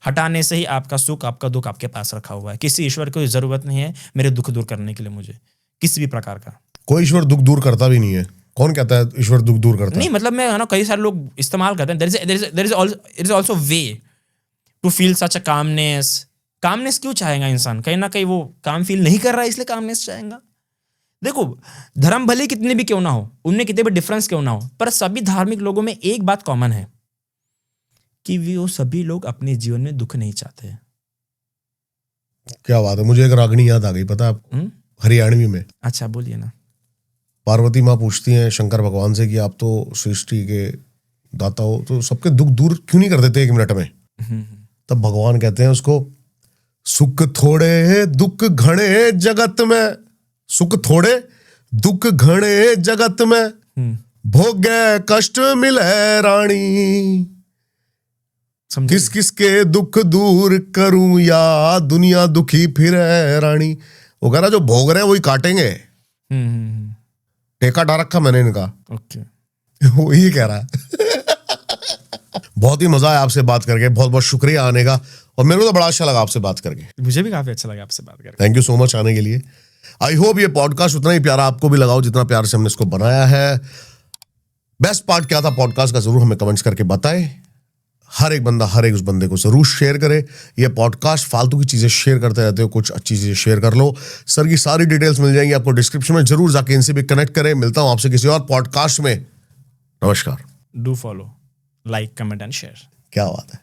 हटाने से ही आपका सुख, आपका दुख आपके पास रखा हुआ है। किसी ईश्वर को जरूरत नहीं है मेरे दुख दूर करने के लिए, मुझे किसी भी प्रकार का। कोई ईश्वर दुख दूर करता भी नहीं है। कौन कहता है ईश्वर दुख दूर करता है? नहीं, मतलब मैं ना, कई सारे लोग इस्तेमाल करते हैं। There is also way to feel such a calmness. Calmness क्यों चाहेगा इंसान? कहीं ना कहीं वो काम फील नहीं कर रहा है, इसलिए कामनेस चाहेगा। देखो, धर्म भले कितने भी क्यों ना हो, उनमें कितने भी डिफरेंस क्यों ना हो, पर सभी धार्मिक लोगों में एक बात कॉमन है कि वो सभी लोग अपने जीवन में दुख नहीं चाहते हैं। क्या बात है, मुझे एक रागनी याद आ गई, पता है आपको? हरियाणवी में। अच्छा, बोलिए ना। पार्वती माँ पूछती हैं शंकर भगवान से कि आप तो सृष्टि के दाता हो, तो सबके दुख दूर क्यों नहीं कर देते 1 मिनट में? तब भगवान कहते हैं उसको, सुख थोड़े दुख घने जगत में, सुख थोड़े दुख घने जगत में, भोगे कष्ट मिले रानी। किस किस के दुख दूर करूं या दुनिया दुखी फिरे रानी। वो कह रहा जो भोग रहे हैं वही काटेंगे। टेका डा रखा मैंने इनका। ओके। वो ही कह रहा है। बहुत ही मजा आया आपसे बात करके, बहुत बहुत शुक्रिया आने का, और मेरे को तो बड़ा अच्छा लगा आपसे बात करके। मुझे भी काफी अच्छा लगा आपसे बात करके। थैंक यू सो मच आने के लिए। आई होप ये पॉडकास्ट उतना ही प्यारा आपको भी लगा जितना प्यार से हमने इसको बनाया है। बेस्ट पार्ट क्या था पॉडकास्ट का, जरूर हमें कमेंट्स करके बताएं। हर एक बंदा हर एक उस बंदे को जरूर शेयर करे। ये पॉडकास्ट फालतू की चीजें शेयर करते रहते हो, कुछ अच्छी चीजें शेयर कर लो। सर की सारी डिटेल्स मिल जाएंगी आपको डिस्क्रिप्शन में, जरूर जाके इनसे भी कनेक्ट करें। मिलता हूं आपसे किसी और पॉडकास्ट में। नमस्कार। Do follow, like, comment and share. क्या बात है।